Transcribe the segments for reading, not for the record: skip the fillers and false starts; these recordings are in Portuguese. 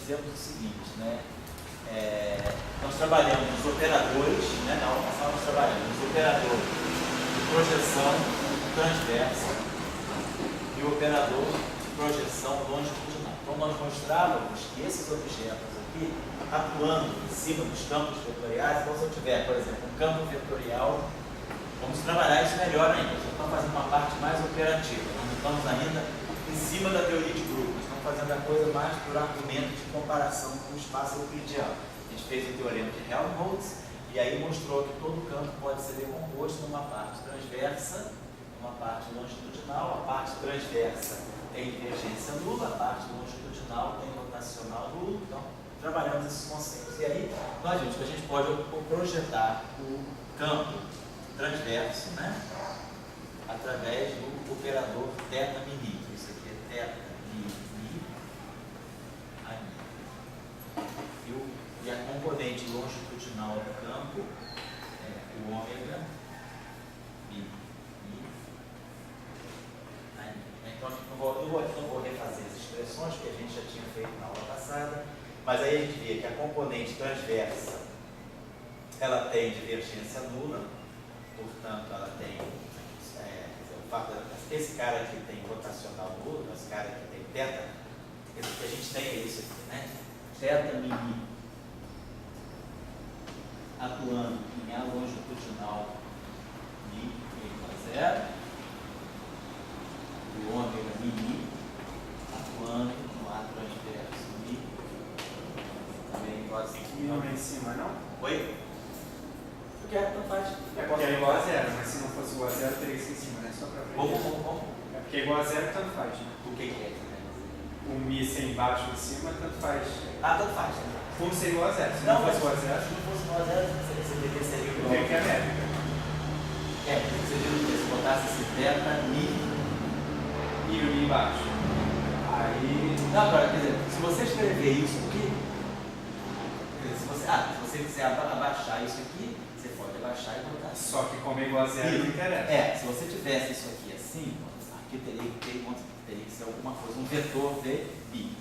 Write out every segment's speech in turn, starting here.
fizemos o seguinte, né? Nós trabalhamos os operadores, né? Na aula passada nós trabalhamos os operadores de projeção transversa e o operador de projeção longitudinal. Então nós mostrávamos que esses objetos aqui, atuando em cima dos campos vetoriais, então se eu tiver, por exemplo, um campo vetorial, vamos trabalhar isso melhor ainda. Nós estamos fazendo uma parte mais operativa, nós não estamos ainda em cima da teoria de grupos, estamos fazendo a coisa mais por argumento de comparação com o espaço euclidiano. A gente fez o teorema de Helmholtz e aí mostrou que todo campo pode ser decomposto numa parte transversa, uma parte longitudinal. A parte transversa tem divergência nula, a parte longitudinal tem rotacional nulo. Então, trabalhamos esses conceitos. E aí, nós vimos que a gente pode projetar o campo transverso, né, através do operador θ mini. Isso aqui é θ mini, e a componente longitudinal do campo é o ômega mini. Então, eu não vou refazer as expressões que a gente já tinha feito na aula passada, mas aí a gente vê que a componente transversa ela tem divergência nula, portanto ela tem o fato esse cara aqui tem rotacional nulo, esse cara aqui tem θ, esse que a gente tem é isso aqui, né? θ mini atuando em A longitudinal mi igual a zero, o ômega mini atuando no A transverso mi também igual a zero. E não é em cima, não? Oi? Porque não faz. É porque é igual a zero, mas se não fosse igual a zero, teria que ser em cima, né? Só para aprender. Como? É porque é igual a zero, tanto faz, né? O que é? O mi ser embaixo ou em cima, tanto faz. Ah, tanto faz. Como ser igual a zero? Se Não, não fosse igual a se zero, não fosse igual a zero, você deveria ser igual. o que é métrica? Você viu que se botasse esse θ mi E o mi embaixo. Aí. não, cara, quer dizer, se você escrever isso aqui, quer dizer, se você quiser abaixar isso aqui, você pode abaixar e botar assim. Só que como é igual a zero, não interessa. Se você tivesse isso aqui assim, aqui teria que ser alguma coisa, um vetor v bi.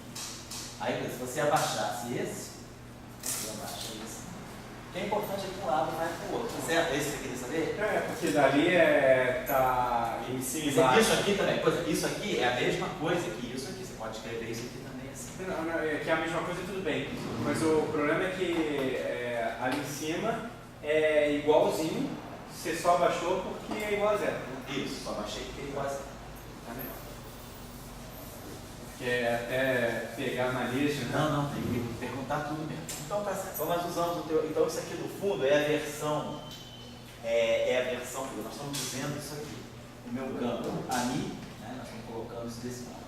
Aí, se você abaixasse esse, você abaixa esse. O que é importante é que um lado vai para o outro. Certo? É isso que você queria saber? É, porque dali tá em cima e embaixo. Isso aqui também, isso aqui é a mesma coisa que isso aqui. Você pode escrever isso aqui também assim. Não, é que é a mesma coisa, tudo bem. Mas o problema é que ali em cima é igualzinho, você só abaixou porque é igual a zero. Isso, só baixei porque é igual a zero. Tá melhor. Porque até pegar na lista, né? Não, tem que perguntar tudo mesmo. Então tá certo. Então nós usamos o teu. Então isso aqui do fundo é a versão. É a versão que nós estamos dizendo isso aqui. O meu campo ami, né? Nós estamos colocando isso desse lado.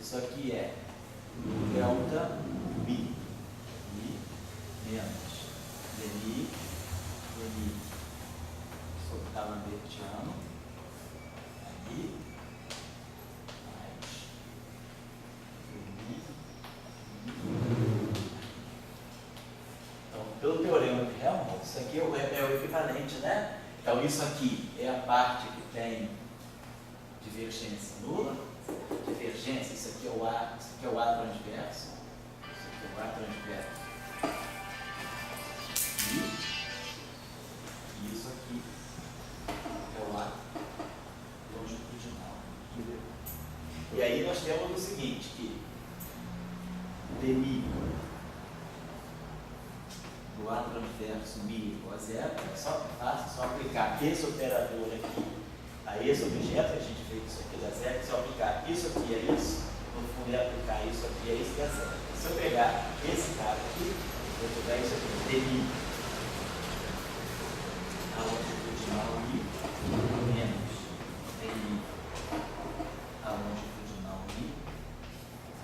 Isso aqui é delta mi. Mi menos dmi sobre talambertiano. Aí. Então, pelo teorema de Helmholtz, isso aqui é o equivalente, né? Então, isso aqui é a parte que tem divergência nula. Divergência, isso aqui é o A, isso aqui é o A transverso. Isso aqui é o A transverso. E isso aqui é o A longitudinal. E aí nós temos o seguinte, que dmi do A transverso mi igual a zero, é só fácil, só aplicar esse operador aqui a esse objeto, que a gente fez isso aqui dá zero, só aplicar isso aqui a isso, no fundo é aplicar isso aqui a isso dá zero. Se eu pegar esse cara aqui, eu tiver isso aqui, dmi a longitudinal mi menos dmi a longitudinal mi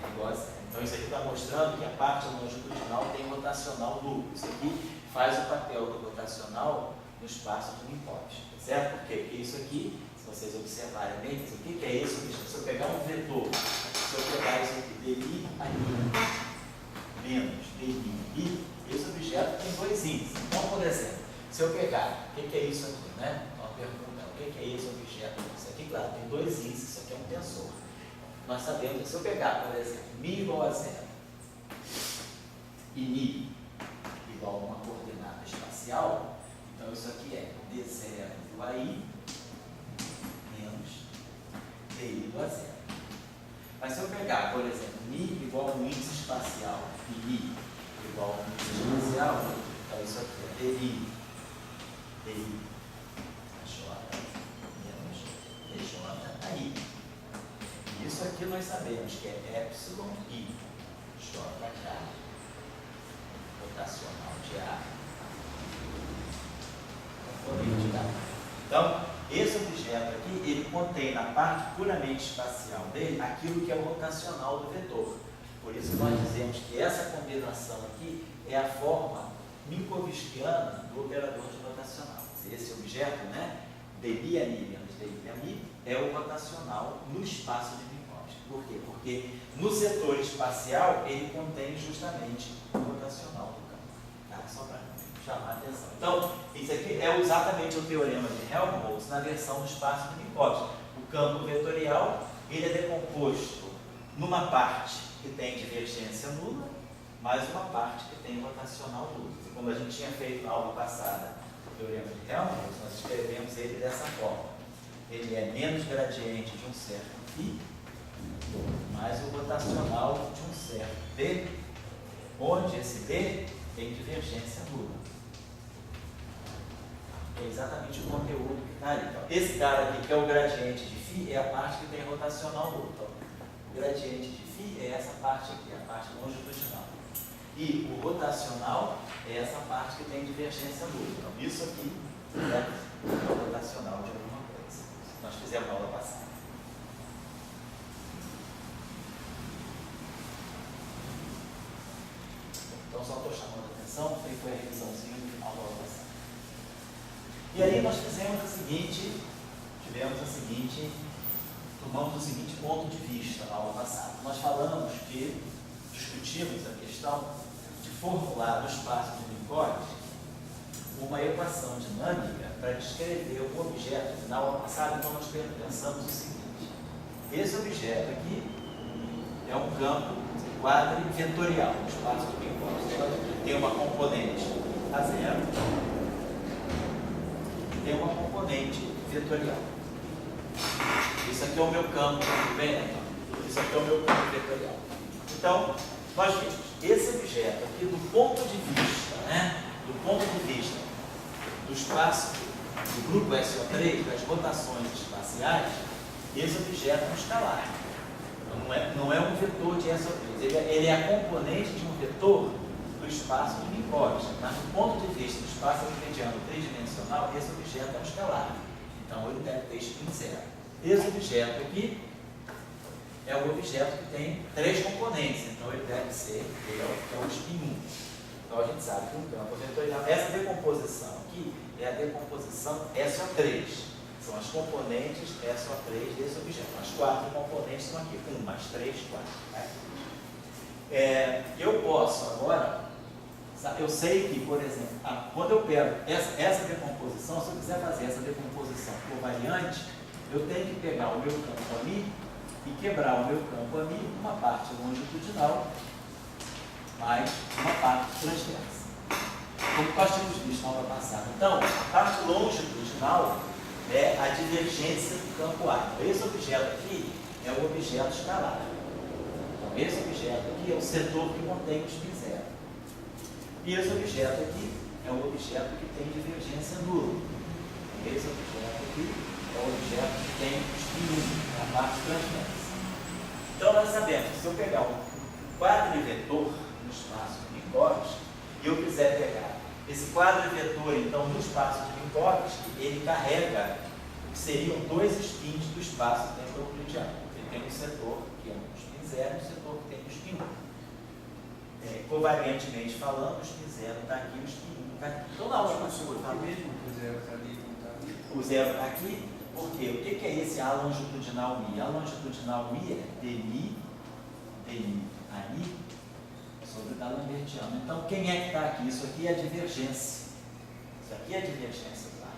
é igual a zero. Então isso aqui está mostrando que a parte longitudinal tem rotacional nulo. Isso aqui faz o papel do rotacional no espaço de Minkowski, certo? Por quê? Porque isso aqui, se vocês observarem bem, o que é isso? Se eu pegar um vetor, se eu pegar isso aqui, dmi a mi menos dmi bi, esse objeto tem dois índices. Então, por exemplo, se eu pegar, o que é isso aqui, né? Uma pergunta, o que é esse objeto? Isso aqui, claro, tem dois índices, isso aqui é um tensor. Nós sabemos que se eu pegar, por exemplo, mi igual a zero, e ni igual a uma coordenada espacial, então isso aqui é d0 do AI menos di do A0. Mas se eu pegar, por exemplo, ni igual a um índice espacial e ni igual a um índice espacial, então isso aqui é di J menos dj AI. E isso aqui nós sabemos que é epsilon i JK rotacional de A componente da. Então, esse objeto aqui, ele contém na parte puramente espacial dele aquilo que é o rotacional do vetor. Por isso nós dizemos que essa combinação aqui é a forma minkowskiana do operador de rotacional. Esse objeto, né, dmi menos dmi, é o rotacional no espaço de Minkowski. Por quê? Porque no setor espacial ele contém justamente o rotacional do campo. Tá? Só para chamar a atenção. Então, isso aqui é exatamente o teorema de Helmholtz na versão do espaço de Minkowski. O campo vetorial ele é decomposto numa parte que tem divergência nula, mais uma parte que tem rotacional nulo. Como a gente tinha feito na aula passada, o teorema de Helmholtz, nós escrevemos ele dessa forma. Ele é menos gradiente de um certo φ, mais o rotacional de um certo d, onde esse d tem divergência nula. É exatamente o conteúdo que está ali. Então, esse cara aqui, que é o gradiente de φ, é a parte que tem rotacional nulo. Então, o gradiente de φ é essa parte aqui, a parte longitudinal. E o rotacional é essa parte que tem divergência nula. Então, isso aqui é o rotacional de alguma coisa. Nós fizemos na aula passada. Então, só estou chamando a atenção, foi a revisãozinha no final da aula passada. E aí nós tomamos o seguinte ponto de vista na aula passada. Nós discutimos a questão de formular no espaço de Minkowski uma equação dinâmica para descrever um objeto. Na aula passada, então, nós pensamos o seguinte: esse objeto aqui é um campo quadrivetorial no espaço de Minkowski. Tem uma componente A0 e tem uma componente vetorial. Isso aqui é o meu campo, tudo bem, né? Isso aqui é o meu campo vetorial. Então, nós vimos esse objeto aqui do ponto de vista, né? Do ponto de vista do espaço do grupo SO3, das rotações espaciais, esse objeto é um escalar. Não é um vetor de SO3. Ele é a componente de um vetor do espaço de Minkowski. Mas do ponto de vista do espaço euclidiano tridimensional, esse objeto é um escalar. Então, ele deve ter spin zero. Esse objeto aqui é um objeto que tem 3 componentes, então ele deve ser que é o spin 1. Então a gente sabe que um campo vetorial, essa decomposição aqui é a decomposição SO3. São as componentes SO3 desse objeto. As 4 componentes estão aqui. 1 mais 3, 4. Né? Eu posso agora, eu sei que, por exemplo, quando eu pego essa decomposição, se eu quiser fazer essa decomposição covariante, eu tenho que pegar o meu campo ali e quebrar o meu campo ali uma parte longitudinal mais uma parte transversa. Como nós tínhamos visto na aula passada. Então, a parte longitudinal é a divergência do campo A. Então, esse objeto aqui é o objeto escalar. Então, esse objeto aqui é o setor que contém o spin zero. E esse objeto aqui é o objeto que tem divergência nula. Esse objeto aqui é o objeto que tem o spin 1, a parte transversa. Então, nós sabemos que se eu pegar um quadrivetor no espaço de Minkowski e eu quiser pegar esse quadrivetor, então, no espaço de Minkowski, ele carrega o que seriam 2 spins do espaço-tempo euclidiano. Ele tem um setor que é um spin zero e um setor que tem um spin 1. Covariantemente falando, o spin zero está aqui, o spin 1 está aqui. Então, na aula passada, o zero está aqui, porque o que é esse A longitudinal mi? A longitudinal mi é dmi ani sobre da lambertiana. Então, quem é que está aqui? Isso aqui é a divergência. Isso aqui é a divergência do ar.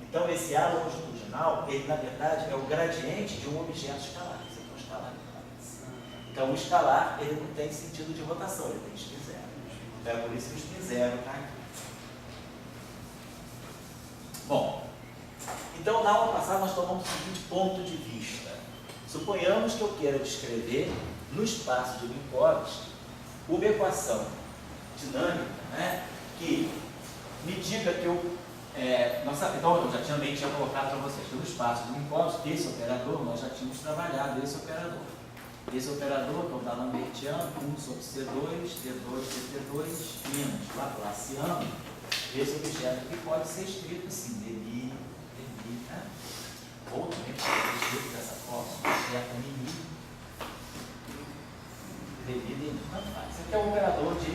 Então, esse A longitudinal, ele, na verdade, é o gradiente de um objeto escalar. Isso aqui é um escalar. Então, o escalar, ele não tem sentido de rotação, ele tem spin zero. É por isso que o spin zero está aqui. Bom, então na aula passada nós tomamos o seguinte ponto de vista. Suponhamos que eu queira descrever no espaço de Minkowski uma equação dinâmica, né, que me diga que então eu já tinha colocado para vocês que no espaço de Minkowski, esse operador, nós já tínhamos trabalhado esse operador. Esse operador, que é o D'Alembertiano, 1 sobre C2, D2, DT2, menos Laplaciano, esse objeto aqui pode ser escrito assim, dmi, né? Ou também pode ser escrito dessa forma, objeto mini, dmi, tanto faz. Esse aqui é o operador de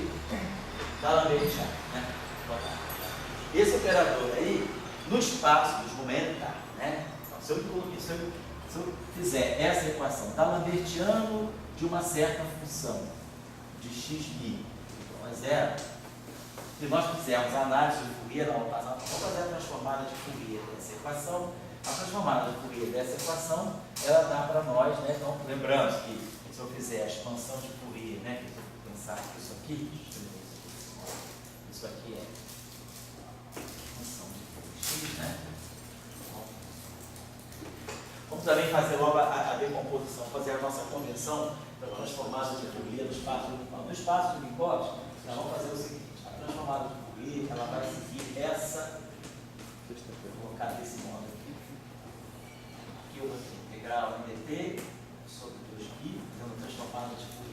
D'Alembertiano, né? Esse operador aí, no espaço dos momentar, né? Então, se eu fizer essa equação D'Alembertiano de uma certa função de xmi igual a zero, se nós fizermos a análise de Fourier, vamos fazer a transformada de Fourier dessa equação. A transformada de Fourier dessa equação, ela dá para nós, né? Então, lembrando que se eu fizer a expansão de Fourier, né? Que eu vou pensar que isso aqui, isso aqui é expansão de Fourier, né? Vamos também fazer logo a decomposição, fazer a nossa conversão da transformada de Fourier no espaço de Minkowski. Nós vamos fazer o seguinte: a transformada de Fourier, ela vai seguir essa, vou colocar desse modo aqui. Aqui eu vou ter integral em dt sobre 2π, fazendo a transformada de Fourier.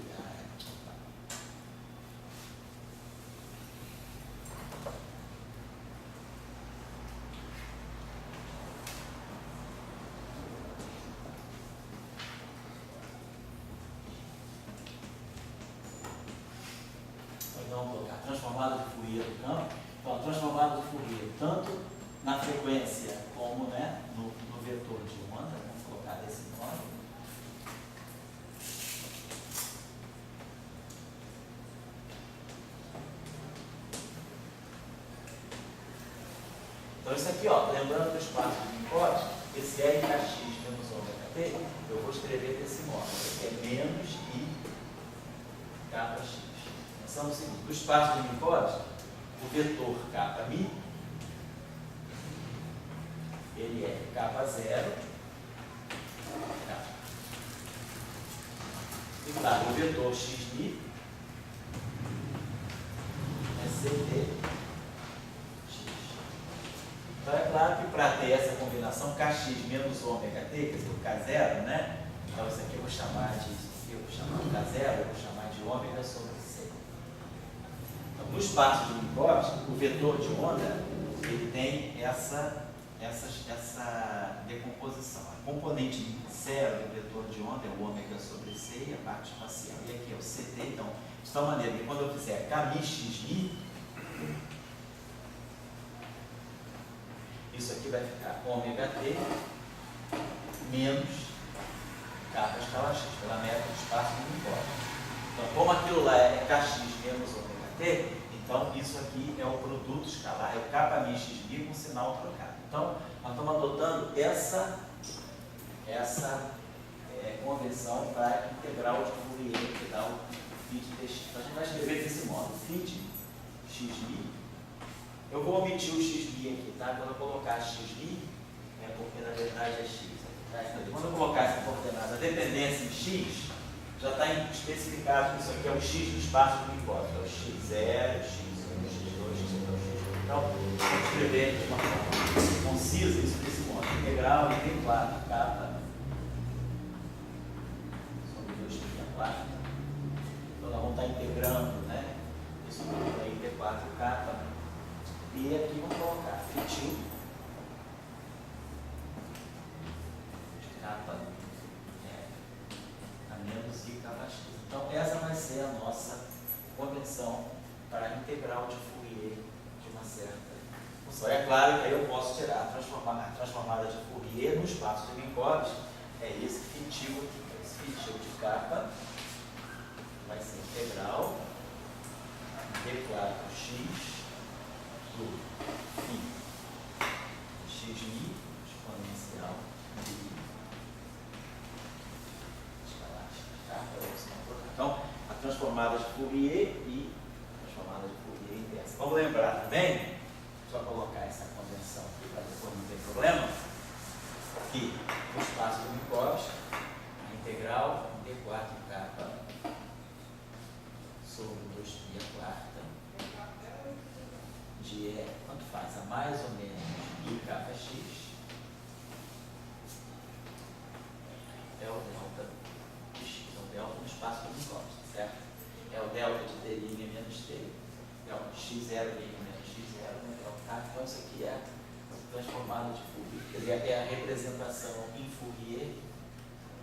Vamos colocar a transformada de Fourier no campo. Então, a transformada de Fourier, tanto na frequência como, né, no vetor de onda, vamos colocar desse modo. Então, isso aqui, ó, lembrando do espaço de Minkowski, esse R kx menos ômega t, eu vou escrever desse modo. Esse é menos I kx. Pensando o seguinte: do espaço de Minkowski, o vetor kmi, ele é k0, e claro, o vetor xmi é ct x. Então é claro que para ter essa combinação kx menos ômega t, quer dizer, o k0, né? Então isso aqui eu vou chamar de k0, eu vou chamar de ômega sobre c. Então, no espaço de Minkowski, o vetor de onda, ele tem essa decomposição. A componente zero do vetor de onda é o ômega sobre c e a parte espacial. E aqui é o ct. Então, de tal maneira que quando eu fizer kmi xi, isso aqui vai ficar ômega t menos k escala x, pela métrica do espaço de Minkowski. Então, como aquilo lá é kx menos ômega t, então isso aqui é o produto escalar, é o kmi xi com sinal trocado. Então, nós estamos adotando essa convenção para integral de Fourier, que dá o φ dx. Então, a gente vai escrever desse modo: φ de xi. Eu vou omitir o xi aqui, tá? Quando eu colocar xi, é porque na verdade é x. Tá? Quando eu colocar essa coordenada dependência em x, já está especificado que isso aqui é o x do espaço do Minkowski, é o x0, x1, x2, x3, x4. Então, vou escrever de uma forma concisa isso desse modo: integral em d4 k sobre 2π4. Então, nós vamos estar integrando, né, isso aí em d4k. E aqui vamos colocar φ a menos I kx. Então, essa vai ser a nossa convenção para a integral de Fourier de uma certa função. É claro que aí eu posso tirar a transformada de Fourier no espaço de Minkowski. É esse fitivo aqui. Esse fitivo de k vai ser integral d4x do φ xi exponencial de escalar. Então, a transformada de Fourier e a transformada de lembrar também, só colocar essa convenção aqui para depois não ter problema, que o espaço do Minkowski, a integral d4k sobre 2π quarta de E, quanto faz? A mais ou menos ikx é o delta de x, é o delta no espaço do Minkowski, certo? É o delta de t' menos t, delta de x0' menos x0, né? Então isso aqui é transformado de Fourier, quer dizer, é a representação em Fourier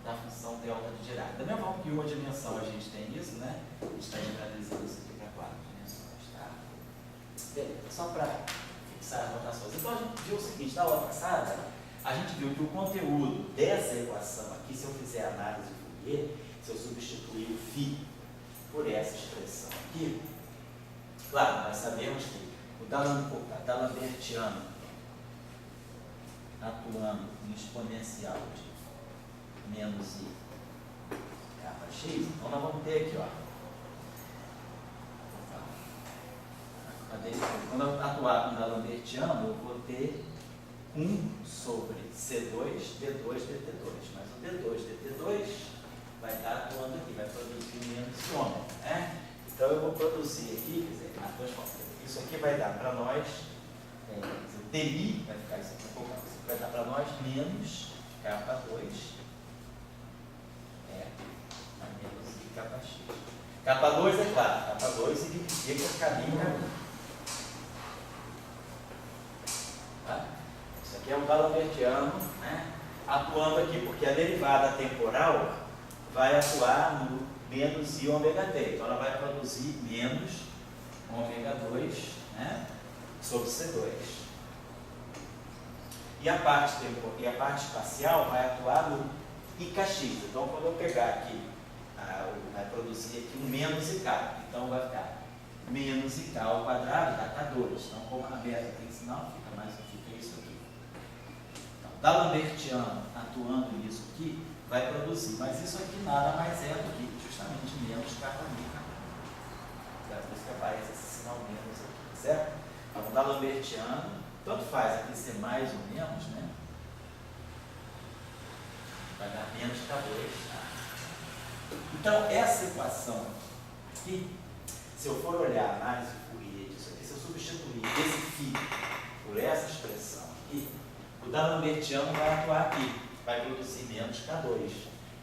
da função delta de Dirac. Da mesma forma que em uma dimensão a gente tem isso, né? A gente está generalizando isso aqui para 4 dimensões, tá? Beleza, só para fixar as notações. Então a gente viu o seguinte, na aula passada, a gente viu que o conteúdo dessa equação aqui, se eu fizer a análise de Fourier, se eu substituir o φ por essa expressão aqui, claro, nós sabemos que o D'Alembertiano atuando no exponencial de menos i kx, então nós vamos ter aqui, ó, quando eu atuar com o D'Alembertiano, eu vou ter 1 sobre C2, D2, DT2, mas o D2, DT2 vai estar atuando aqui, vai produzir menos ômega, né? Então eu vou produzir aqui, quer dizer, isso aqui vai dar para nós, o TI vai ficar isso aqui um pouco, isso vai dar para nós menos K2, menos I kx. K2 é claro, K2 significa caminho. Tá? Isso aqui é um D'Alembertiano, né? Atuando aqui, porque a derivada temporal vai atuar no menos I ômega t. Então ela vai produzir menos ômega 2, né, sobre C2. E a parte espacial vai atuar no Ikx. Então quando eu pegar aqui, vai produzir aqui um menos IK. Então vai ficar menos IK ao quadrado dá K2. Então como na beta tem sinal, fica isso aqui. Então, D'Alembertiano atuando nisso aqui, vai produzir, mas isso aqui nada mais é do que justamente menos K1. Por isso que aparece esse sinal menos aqui, certo? Então, D'Alembertiano, tanto faz aqui ser mais ou menos, né? Vai dar menos K2, tá? Então, essa equação aqui, se eu for olhar a análise de Fourier disso aqui, se eu substituir esse φ por essa expressão aqui, o D'Alembertiano vai atuar aqui, vai produzir menos K2.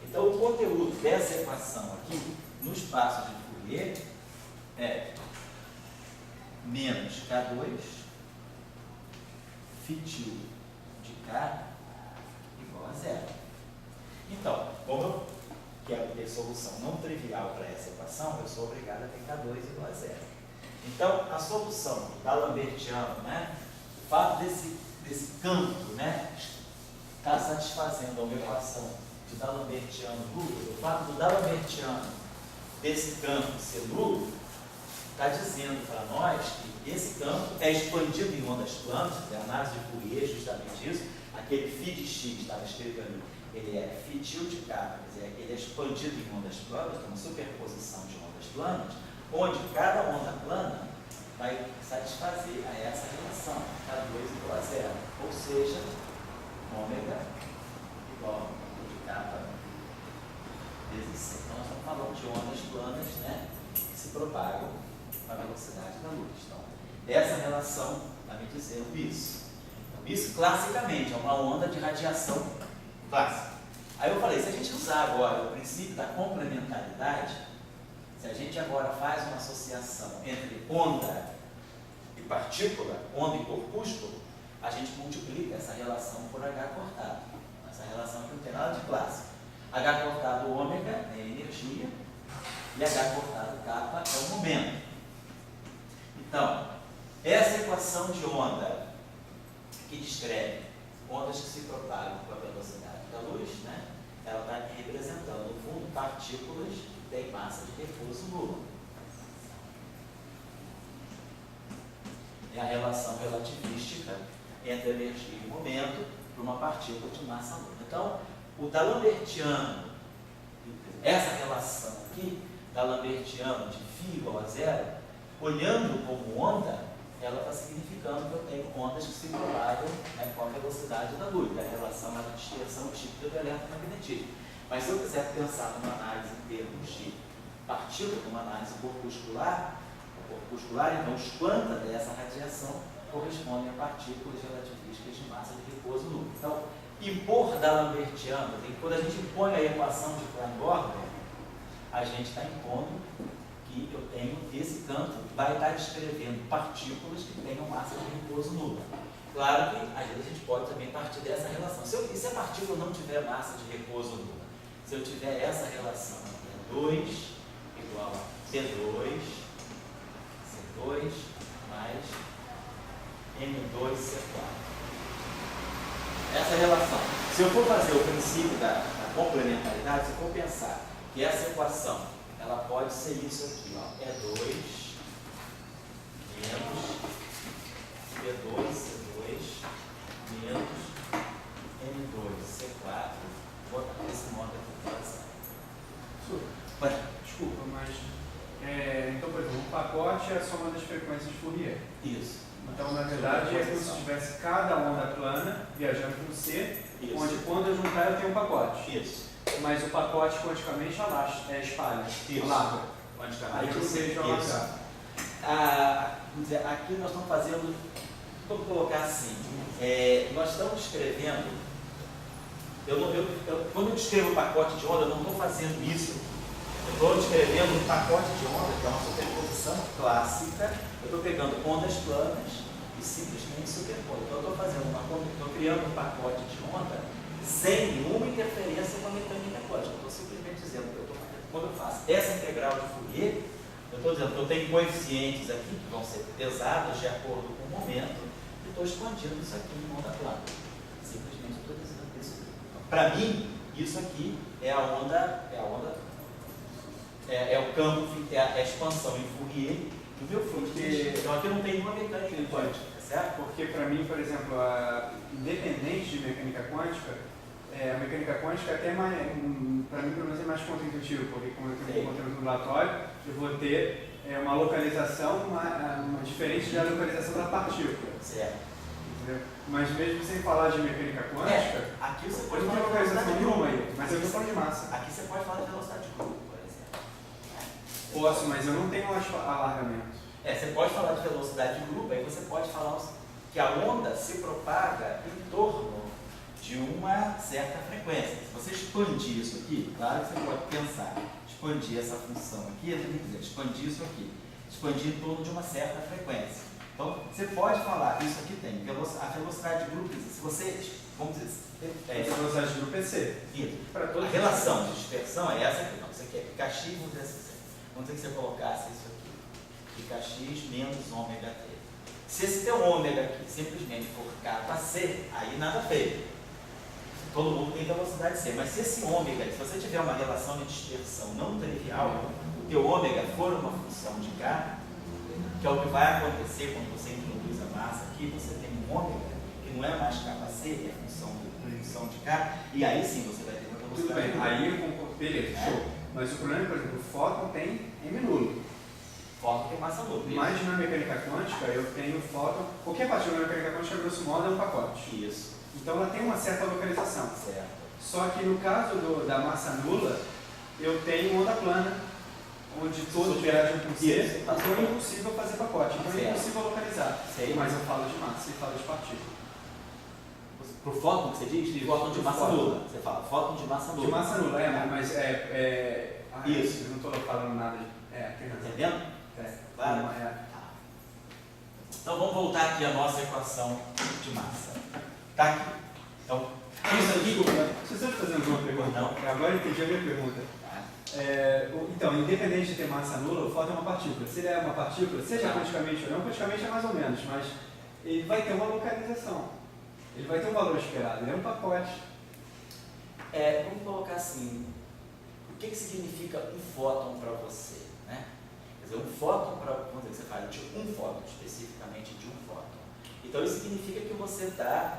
Então, o conteúdo dessa equação aqui, no espaço de Fourier, é menos K2 φ de K igual a zero. Então, como eu quero ter solução não trivial para essa equação, eu sou obrigado a ter K2 igual a zero. Então, a solução do D'Alembertiano, né, o fato desse campo, né, está satisfazendo uma equação de D'Alembertiano nulo, o fato do D'Alembertiano desse campo ser nulo, está dizendo para nós que esse campo é expandido em ondas planas, a análise de Fourier é justamente isso, aquele φ de x estava escrito ali, ele é φ tilde de K, quer dizer, ele é expandido em ondas planas, é uma superposição de ondas planas, onde cada onda plana vai satisfazer a essa relação, K2 igual a zero, ou seja, ômega igual a de K vezes C. Então, nós estamos falando de ondas planas, né, que se propagam com a velocidade da luz. Então, essa relação está me dizendo isso. Então, isso classicamente é uma onda de radiação clássica. Aí eu falei, se a gente usar agora o princípio da complementaridade, se a gente agora faz uma associação entre onda e partícula, onda e corpúsculo, a gente multiplica essa relação por H cortado. Essa relação aqui não tem nada de clássico. H cortado ômega é energia e H cortado kappa é o momento. Então, essa equação de onda que descreve ondas que se propagam com a velocidade da luz, né, ela está aqui representando, no fundo, partículas que têm massa de repouso nula. É a relação relativística entre energia e momento para uma partícula de massa nula. Então, o D'Alembertiano, essa relação aqui, D'Alembertiano de φ igual a zero, olhando como onda, ela está significando que eu tenho ondas que se propagam, né, com a velocidade da luz, a relação à dispersão típica do eletromagnetismo. Mas se eu quiser pensar numa análise em termos de partícula, numa análise corpuscular, então os quanta dessa radiação correspondem a partículas relativísticas de massa de repouso nulo. Então, impor D'Alembertiano, quando a gente impõe a equação de Klein-Gordon, a gente está impondo que eu tenho esse campo que vai estar descrevendo partículas que tenham massa de repouso nula. Claro que às vezes a gente pode também partir dessa relação. E se a partícula não tiver massa de repouso nula? Se eu tiver essa relação, E2 igual a C2 mais M2C4. Essa relação. Se eu for fazer o princípio da complementaridade, se eu for pensar que essa equação, ela pode ser isso aqui, ó, E2 menos B2C2 menos M2C4. Vou botar esse modo aqui para Desculpa, mas então, por exemplo, um pacote é a soma das frequências de Fourier. Isso. Então, na verdade, é como se tivesse cada onda plana viajando com C, Isso. onde quando eu juntar eu tenho um pacote. Isso. Mas o pacote quanticamente espalha, Isso. alarga. Quanticamente, Aí você isso. Vamos dizer, aqui nós estamos fazendo, vamos colocar assim, nós estamos escrevendo, quando eu descrevo o pacote de onda, eu não estou fazendo isso. Eu estou descrevendo um pacote de onda, que é uma superposição clássica. Eu estou pegando ondas planas e simplesmente superpondo. Então, eu estou criando um pacote de onda sem nenhuma interferência com a mecânica quântica. Eu estou simplesmente dizendo que quando eu faço essa integral de Fourier, eu estou dizendo que eu tenho coeficientes aqui que vão ser pesados de acordo com o momento e estou expandindo isso aqui em onda plana. Simplesmente estou dizendo isso. Para mim, isso aqui é o campo, é a expansão em Fourier do meu fluxo. Então aqui não tem nenhuma mecânica quântica, certo? Porque para mim, por exemplo, independente de mecânica quântica, a mecânica quântica até mais, para mim pelo menos é mais contra-intuitivo, porque como eu tenho um conteúdo ondulatório, eu vou ter uma localização uma diferente da localização da partícula. Certo. Entendeu? Mas mesmo sem falar de mecânica quântica, aqui você eu pode não falar tenho de localização velocidade de nenhuma grupo. aí, mas eu estou falando de massa. Aqui você pode falar de velocidade de grupo, por exemplo. Posso, mas eu não tenho alargamento. Você pode falar de velocidade de grupo, aí você pode falar que a onda se propaga em torno de uma certa frequência. Se você expandir isso aqui, claro que você pode pensar, expandir essa função aqui, expandir isso aqui, expandir em torno de uma certa frequência. Então, você pode falar que isso aqui tem a velocidade de grupo, se você, vamos dizer, A velocidade de grupo é C. isso. Para todos A relação de dispersão é essa aqui. Então, você quer que Kx, vamos dizer que você colocasse isso aqui, que Kx menos ômega t. Se esse teu ômega aqui simplesmente for kappa c, aí nada feio. Todo mundo tem velocidade c. Mas se esse ômega, se você tiver uma relação de dispersão não trivial, o teu ômega for uma função de k, que é o que vai acontecer quando você introduz a massa aqui, você tem um ômega que não é mais kappa c, é função de k, e aí sim você vai ter uma Tudo velocidade. bem, aí eu concordo, beleza, show. Mas o problema, por exemplo, o fóton tem M nulo. Fóton tem massa nula. Mas na mecânica quântica eu tenho fóton. Qualquer partícula na mecânica quântica, grosso modo, é um pacote. Isso. Então ela tem uma certa localização. Certo. Só que no caso da massa nula, eu tenho onda plana, onde todos viajam com C, então é impossível fazer pacote. Então é impossível localizar. Sei. Mas eu falo de massa e falo de partícula. Pro fóton que você diz? Fóton de massa Fóton. nula. Você fala fóton de massa nula. De massa nula, mas Isso. Eu não estou falando nada de. Tem razão. Entendendo? Claro. Não, Tá. Então vamos voltar aqui à nossa equação de massa. Tá aqui. Então, isso aqui. Deixa eu só fazer uma pergunta. Não. Agora eu entendi a minha pergunta. Então, independente de ter massa nula, o fóton é uma partícula. Se ele é uma partícula, seja quanticamente ou não, quanticamente é mais ou menos, mas ele vai ter uma localização. Ele vai ter um valor esperado, ele é um pacote. Vamos colocar assim, o que significa um fóton para você? Né? Quer dizer, um fóton, vamos dizer que você fala de um fóton, especificamente de um fóton. Então isso significa que você dá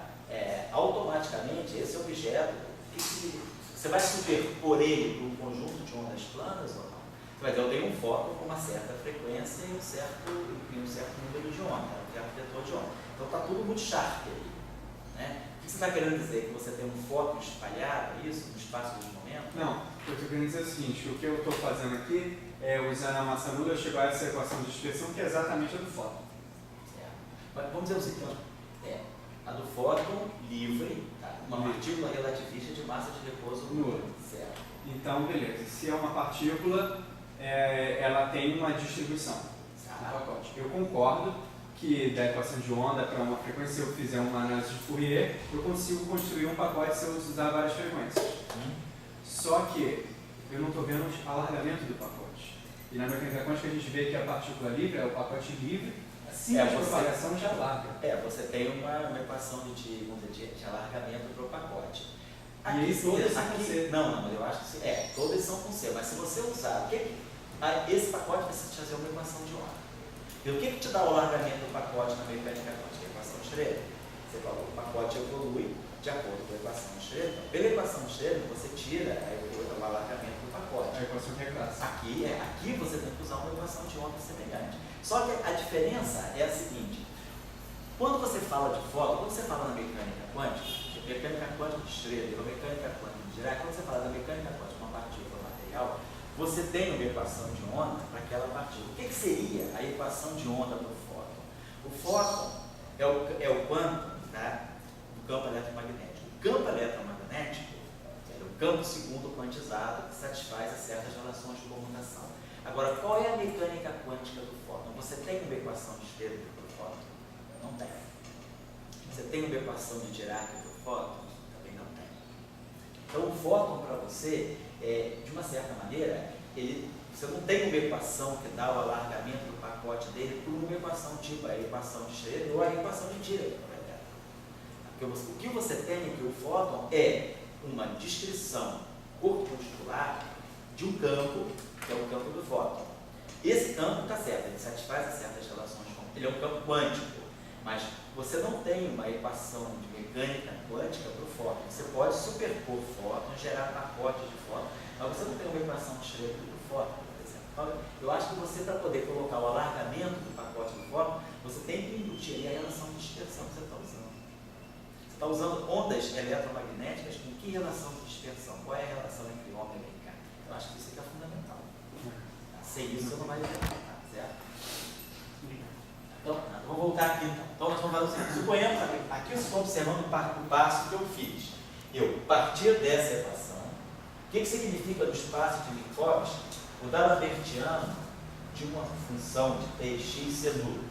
automaticamente esse objeto, você vai superpor ele para um conjunto de ondas planas ou não? Você vai dizer, eu tenho um fóton com uma certa frequência e um certo um certo número de ondas, um certo vetor de onda. Então está tudo muito sharp ali. Né? O que você está querendo dizer? Que você tem um fóton espalhado, é isso, no espaço de momento? Não, eu estou querendo dizer o seguinte, o que eu estou fazendo aqui é usando a massa nula, eu chego a essa equação de dispersão que é exatamente a do fóton. Certo. Mas vamos dizer o seguinte, a do fóton livre, tá? Uma partícula relativista de massa de repouso nula. Certo. Então, beleza, se é uma partícula, ela tem uma distribuição no pacote. Eu concordo que da equação de onda para uma frequência, se eu fizer uma análise de Fourier, eu consigo construir um pacote se eu usar várias frequências. Só que eu não estou vendo o alargamento do pacote. E na mecânica quântica a gente vê que a partícula livre é o pacote livre, assim a propagação já larga. Você tem uma equação de alargamento para o pacote. Aqui, e aí todas são com C. Não, eu acho que sim. Todas são com C, mas se você usar, esse pacote vai te trazer uma equação de onda. E o que te dá o alargamento do pacote na mecânica quântica? A equação de Schrödinger. Você fala, o pacote evolui de acordo com a equação de Schrödinger. Então, pela equação de Schrödinger, você tira o alargamento do pacote. A equação que é clássica. Aqui você tem que usar uma equação de onda semelhante. Só que a diferença é a seguinte: quando você fala de fóton, quando você fala na mecânica quântica, mecânica quântica de Schrödinger ou mecânica quântica de Dirac, quando você fala da mecânica quântica, uma partícula material, você tem uma equação de onda para aquela partícula. O que seria a equação de onda do fóton? O fóton é o quantum, tá, do campo eletromagnético. O campo eletromagnético é o campo segundo quantizado que satisfaz a certas relações de comutação. Agora, qual é a mecânica quântica do fóton? Você tem uma equação de Schrödinger para o fóton? Não tem. Você tem uma equação de Dirac para o fóton? Também não tem. Então, o fóton para você, de uma certa maneira, você não tem uma equação que dá o alargamento do pacote dele por uma equação tipo a equação de Schrödinger ou a equação de Dirac. O que você tem é que o fóton é uma descrição corpuscular de um campo, que é o campo do fóton. Esse campo está certo, ele satisfaz certas relações, ele é um campo quântico, mas você não tem uma equação de mecânica quântica para o fóton. Você pode superpor fótons, gerar pacotes de fótons, mas você não tem uma equação de Schrödinger para o fóton, por exemplo. Então, eu acho que você, para poder colocar o alargamento do pacote do fóton, você tem que embutir ali a relação de dispersão que você está usando. Você está usando ondas eletromagnéticas com que relação de dispersão? Qual é a relação entre ômega e K? Eu acho que isso aqui é fundamental. Sem isso você não vai interpretar, certo? Então, vamos voltar aqui então. Então nós vamos fazer o seguinte: suponhamos, aqui eu estou observando o passo que eu fiz. Eu partir dessa equação. O que significa no espaço de Minkowski o Dalavertiano de uma função de Tx ser nulo?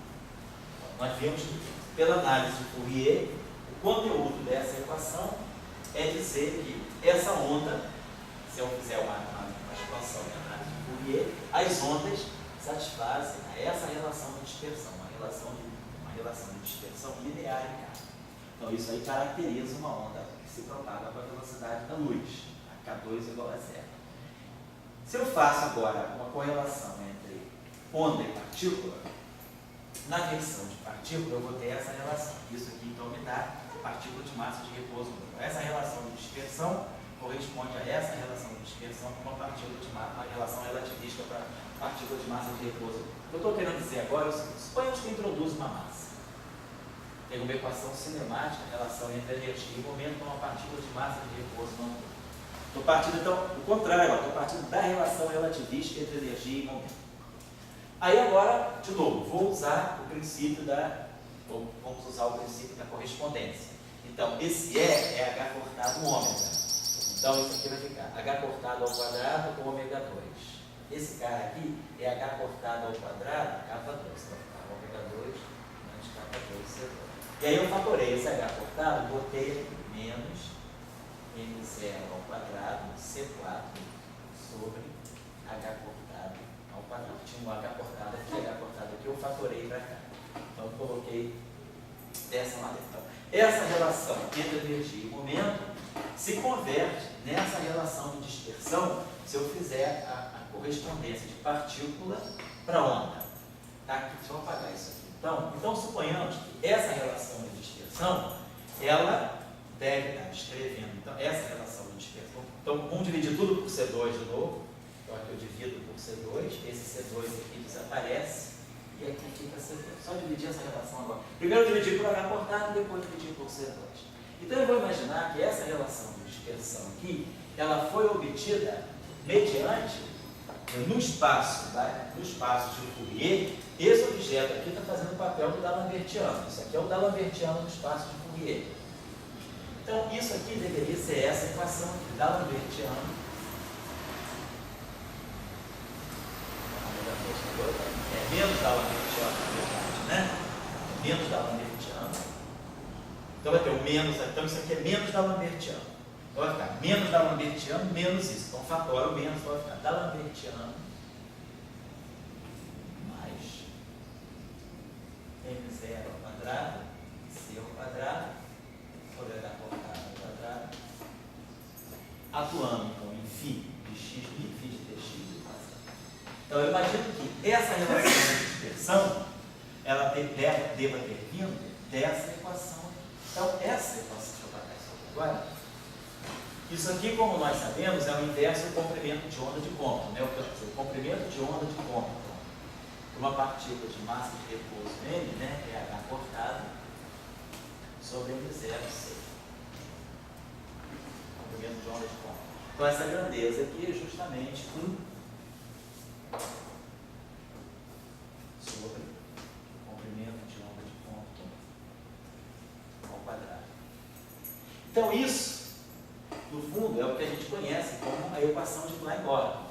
Nós vimos que, pela análise de Fourier, o conteúdo dessa equação é dizer que essa onda, se eu fizer uma expansão de análise de Fourier, as ondas satisfazem a essa relação de dispersão, uma relação de dispersão linear em K. Então isso aí caracteriza uma onda que se propaga com a velocidade da luz, a K2 igual a zero. Se eu faço agora uma correlação entre onda e partícula, na versão de partícula eu vou ter essa relação. Isso aqui então me dá partícula de massa de repouso. Essa relação de dispersão corresponde a essa relação de dispersão com uma partícula de massa, uma relação relativista para partícula de massa de repouso. O que eu estou querendo dizer agora é o seguinte: suponhamos que eu introduzo uma massa. Tem uma equação cinemática, a relação entre energia e momento com uma partícula de massa de repouso não. Estou partindo, então, o contrário, estou partindo da relação relativista entre energia e momento. Aí agora, de novo, vamos usar o princípio da correspondência. Então, esse é H cortado ômega. Então, isso aqui vai ficar H cortado ao quadrado com ômega 2. Esse cara aqui é H cortado ao quadrado, K2. Então, ficar ômega 2 menos K2 C2. E aí eu fatorei esse H cortado, botei aqui menos M0 ao quadrado, C4 sobre H cortado ao quadrado. Tinha um H cortado aqui, H cortado aqui, eu fatorei para cá. Então, eu coloquei dessa maneira. Então, essa relação entre energia e momento se converte nessa relação de dispersão se eu fizer a correspondência de partícula para onda. Tá? Deixa eu apagar isso aqui. Então, suponhamos que essa relação de dispersão, ela deve estar descrevendo, então, essa relação de dispersão. Então, vamos dividir tudo por C2 de novo. Então, aqui eu divido por C2, esse C2 aqui desaparece, e E aqui fica C2. Só dividir essa relação agora. Primeiro dividir por H cortado, depois dividir por C2. Então eu vou imaginar que essa relação de dispersão aqui, ela foi obtida mediante, no espaço de Fourier, esse objeto aqui está fazendo o papel do D'Alembertiano. Isso aqui é o D'Alembertiano no espaço de Fourier. Então isso aqui deveria ser essa equação aqui, D'Alembertiano. É menos D'Alembertiano, na verdade, né? É menos D'Alembertiano. Então vai ter o menos, então isso aqui é menos D'Alembertiano. Então vai ficar menos D'Alembertiano, menos isso. Então fatora o menos, vai ficar D'Alembertiano mais M0 ao quadrado, C ao quadrado, sobre H cortado ao quadrado, atuando então em φ de x, φ de dx. Então eu imagino que essa relação de dispersão, ela deva ter vindo dessa equação. Então essa equação, deixa eu apagar isso aqui agora. Isso aqui, como nós sabemos, é o inverso do comprimento de onda de Compton, né? O comprimento de onda de Compton de uma partícula de massa de repouso M, né? É H cortado sobre M0C. Comprimento de onda de Compton. Então essa grandeza aqui é justamente 1 sobre o comprimento de onda de Compton ao quadrado. Então isso, no fundo, é o que a gente conhece como a equação de Klein-Gordon.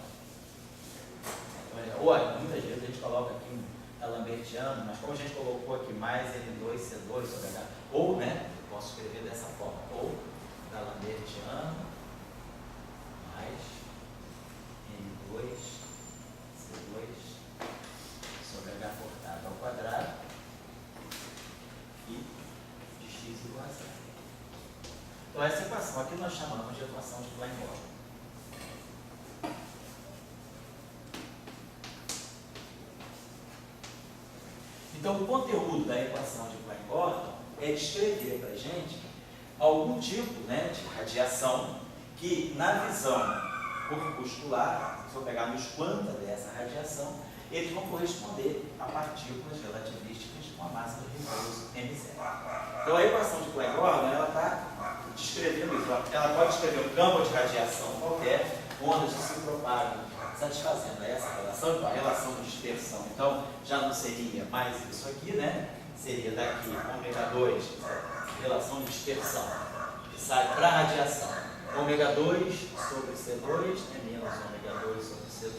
Então, olha, muitas vezes a gente coloca aqui um D'Alembertiano, mas como a gente colocou aqui mais N2C2 sobre H, ou, né, eu posso escrever dessa forma, ou D'Alembertiano mais N2C2 sobre H cortado ao quadrado e de x igual a 0. Então essa equação aqui nós chamamos de equação de Klein-Gordon. Então o conteúdo da equação de Klein-Gordon é descrever para a gente algum tipo, né, de radiação que na visão corpuscular, se eu pegar nos quanta dessa radiação, eles vão corresponder a partículas relativísticas com a massa do repouso M0. Então a equação de Klein-Gordon, ela está descrevendo isso. Ela pode descrever um campo de radiação qualquer, ondas que se propagam, satisfazendo essa relação, então a relação de dispersão. Então já não seria mais isso aqui, né? Seria daqui ômega 2, relação de dispersão, que sai para a radiação. Ômega 2 sobre C2 é menos ômega 2 sobre C2,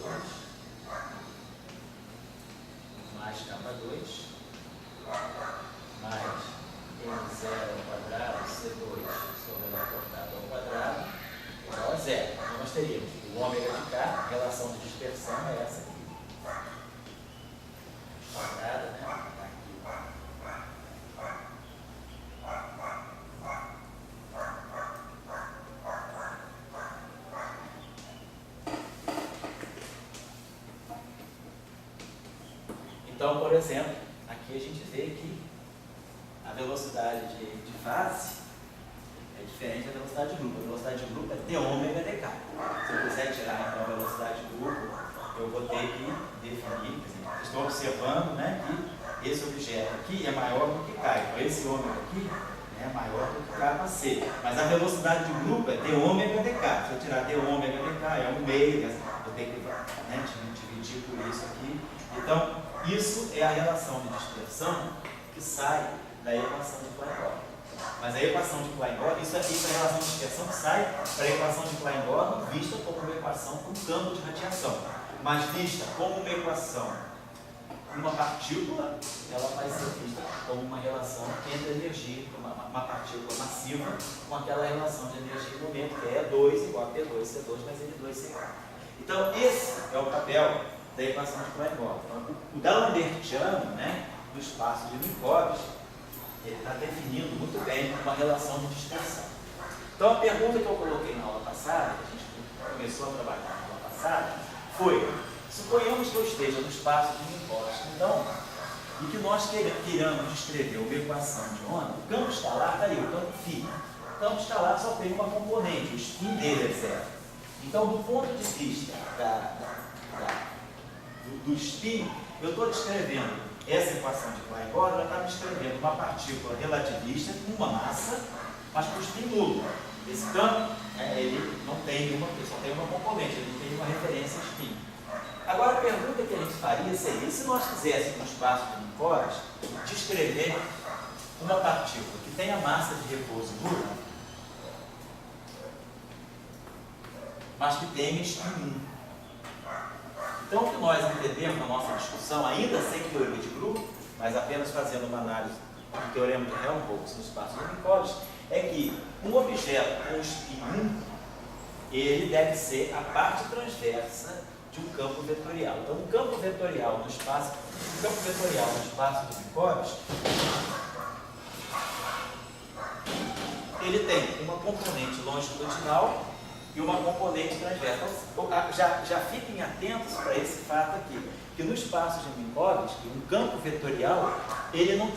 mais K2, mais M0 ao quadrado, C2 sobre H cortado ao quadrado, igual a 0. Então nós teríamos o ômega de K, a relação de dispersão é essa aqui. Quadrada, né? Então, por exemplo, aqui a gente vê que a velocidade de fase é diferente da velocidade de grupo. A velocidade de grupo é d ômega dk. Se eu quiser tirar então a velocidade de grupo, eu vou ter que definir, estou observando, né, que esse objeto aqui é maior do que K. Então esse ômega aqui é maior do que K para C. Mas a velocidade de grupo é d ômega dk. Se eu tirar d ômega dk, é 1 meio, eu tenho que, né, dividir por isso aqui. Então, isso é a relação de dispersão que sai da equação de Klein-Gordon. Mas a equação de Klein-Gordon, isso é a relação de dispersão que sai para a equação de Klein-Gordon vista como uma equação com campo de radiação. Mas vista como uma equação com uma partícula, ela vai ser vista como uma relação entre energia, uma partícula massiva, com aquela relação de energia e momento, que é E2 igual a P2C2 mais N2C4. Então, esse é o papel da equação de Klein-Gordon. Então, o D'Alembertiano, né, do espaço de Minkowski, ele está definindo muito bem uma relação de dispersão. Então, a pergunta que eu coloquei na aula passada, que a gente começou a trabalhar na aula passada, foi: suponhamos que eu esteja no espaço de Minkowski, então, e que nós queiramos descrever uma equação de onda, o campo escalar está aí, o campo φ. O campo escalar só tem uma componente, o spin dele é zero. Então, do ponto de vista do spin, eu estou descrevendo essa equação de Klein-Gordon, ela está me escrevendo uma partícula relativista com uma massa, mas com spin nulo. Esse campo, ele não tem nenhuma, ele só tem uma componente, ele não tem nenhuma referência a spin. Agora, a pergunta que a gente faria seria, se nós quiséssemos no espaço de Minkowski descrever uma partícula que tenha massa de repouso nula, mas que tenha spin 1. Então, o que nós entendemos na nossa discussão, ainda sem teoria de grupo, mas apenas fazendo uma análise do teorema de Helmholtz no espaço de Minkowski, é que um objeto com spin 1, ele deve ser a parte transversa de um campo vetorial. Então, um campo vetorial no espaço de Minkowski, ele tem uma componente longitudinal e uma componente transversa. Então, já fiquem atentos para esse fato aqui, que no espaço de Minkowski, um campo vetorial, ele não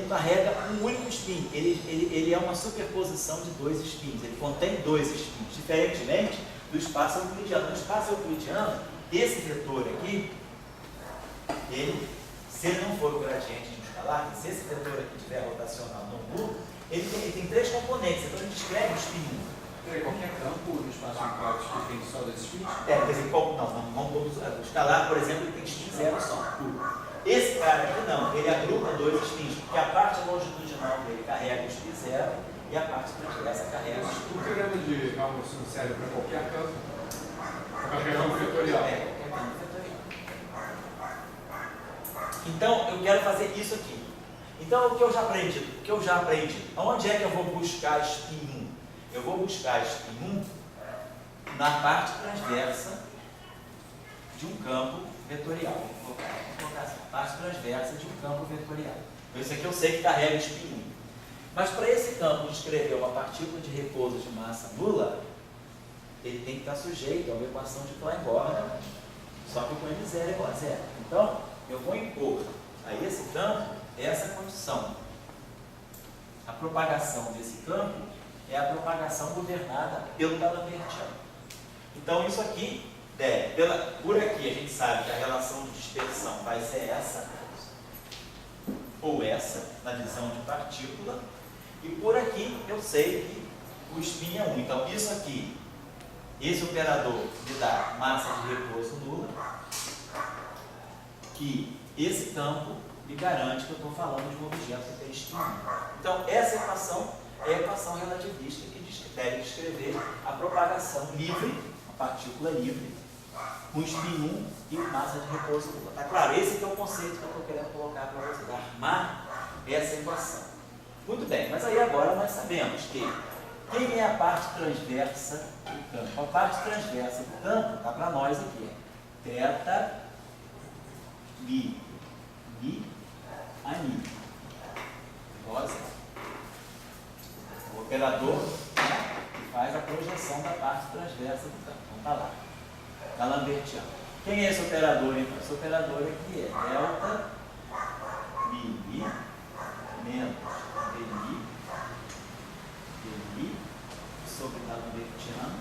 carrega um único spin, ele é uma superposição de dois spins, ele contém dois spins, diferentemente do espaço euclidiano. No espaço euclidiano, esse vetor aqui, se ele não for o gradiente de um escalar, se esse vetor aqui tiver rotacional não nulo, ele tem três componentes, então a gente escreve o spin 1. Qualquer campo no espaço de Minkowski que tem só dois spins? Quer dizer, não todos. O escalar, por exemplo, ele tem spin 0 só. Esse cara aqui não, ele agrupa dois spins, porque a parte longitudinal dele carrega o spin 0 e a parte transversa carrega o spin 1. O teorema de Helmholtz não serve para qualquer campo? Qualquer campo vetorial? Qualquer campo vetorial. Então, eu quero fazer isso aqui. Então, o que eu já aprendi? Onde é que eu vou buscar spin 1? Eu vou buscar spin 1 na parte transversa de um campo vetorial. Vou colocar assim, a parte transversa de um campo vetorial. Então, isso aqui eu sei que carrega spin 1. Mas para esse campo descrever uma partícula de repouso de massa nula, ele tem que estar sujeito a uma equação de Klein-Gordon, só que com M0 igual a 0. Então, eu vou impor a esse campo essa condição. A propagação desse campo é a propagação governada pelo D'Alembertiano. Então, isso aqui, por aqui a gente sabe que a relação de dispersão vai ser essa, ou essa, na visão de partícula, e por aqui eu sei que o spin é 1. Então, isso aqui, esse operador me dá massa de repouso nula, que esse campo me garante que eu estou falando de um objeto que tem spin 1. Então, essa equação é a equação relativista que deve descrever a propagação livre, a partícula livre, com spin 1 e massa de repouso nula. Tá claro? Esse é o conceito que eu estou querendo colocar para vocês, armar essa equação. Muito bem, mas aí agora nós sabemos que quem é a parte transversa do campo? A parte transversa do campo está para nós aqui, θ, mi, ani. Rosa. O operador, né, que faz a projeção da parte transversa do campo. Então está lá. D'Alembertiano. Quem é esse operador, então? Esse operador aqui é delta mi menos dmi sobre D'Alembertiano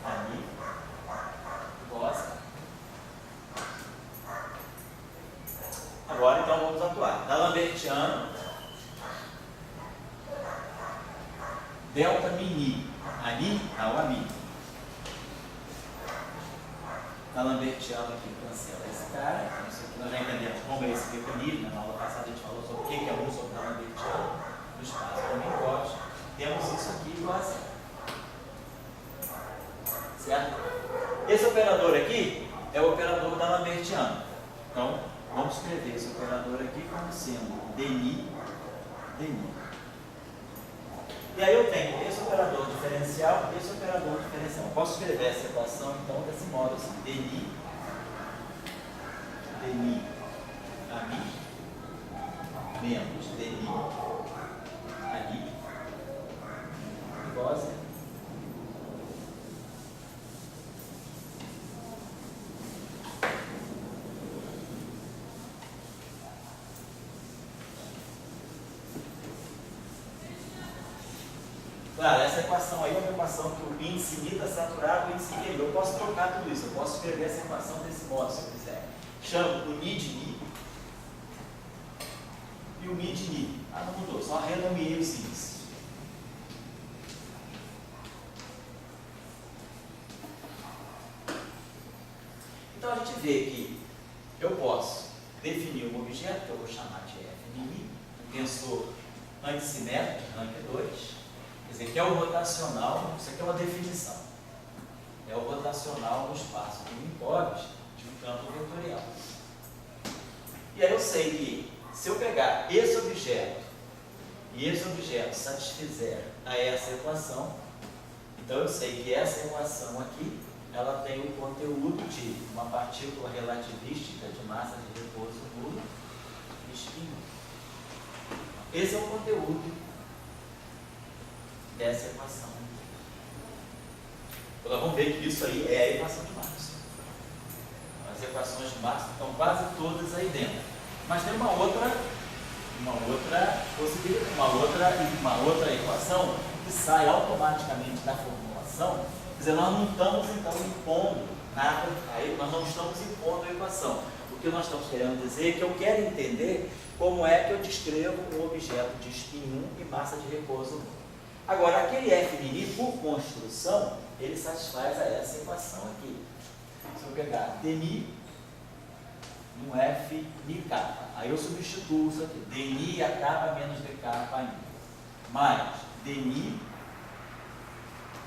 ani rosa. Agora, então, vamos atuar. D'Alembertiano, delta mini, ani, o ami. D'Alembertiano aqui cancela esse cara. Então, isso aqui nós já entendemos como é esse mecanismo. Na aula passada a gente falou sobre o que é 1 sobre D'Alembertiano no espaço de Minkowski. Temos isso aqui igual a 0. Certo? Esse operador aqui é o operador D'Alembertiano. Então, vamos escrever esse operador aqui como sendo dni. E aí eu tenho esse operador diferencial e esse operador diferencial. Eu posso escrever essa equação, então, desse modo assim. dni ami menos dni ani igual a 0. Claro, essa equação aí é uma equação que o índice Mi está saturado, o índice Mi. Eu posso trocar tudo isso, eu posso escrever essa equação desse modo, se eu quiser. Chamo o Mi de Mi, Mi de Mi. Ah, não mudou, só renomeei os índices. Então a gente vê que eu posso definir um objeto, que eu vou chamar de F', um tensor antissimétrico, rank 2, quer dizer, que é o rotacional, isso aqui é uma definição, é o rotacional no espaço de Minkowski de um campo vetorial. E aí eu sei que se eu pegar esse objeto e esse objeto satisfizer a essa equação, então eu sei que essa equação aqui ela tem o conteúdo de uma partícula relativística de massa de repouso nulo e spin. Esse é o conteúdo dessa equação. Então, vamos ver que isso aí é a equação de Maxwell. As equações de Maxwell estão quase todas aí dentro. Mas tem uma outra possibilidade, uma outra equação que sai automaticamente da formulação. Quer dizer, nós não estamos então impondo nada, aí nós não estamos impondo a equação. O que nós estamos querendo dizer é que eu quero entender como é que eu descrevo um objeto de spin 1 e massa de repouso 1. Agora, aquele F', por construção, ele satisfaz a essa equação aqui. Se eu pegar dmi no F K, aí eu substituo isso aqui, dmi a K menos dk a mi, mais dmi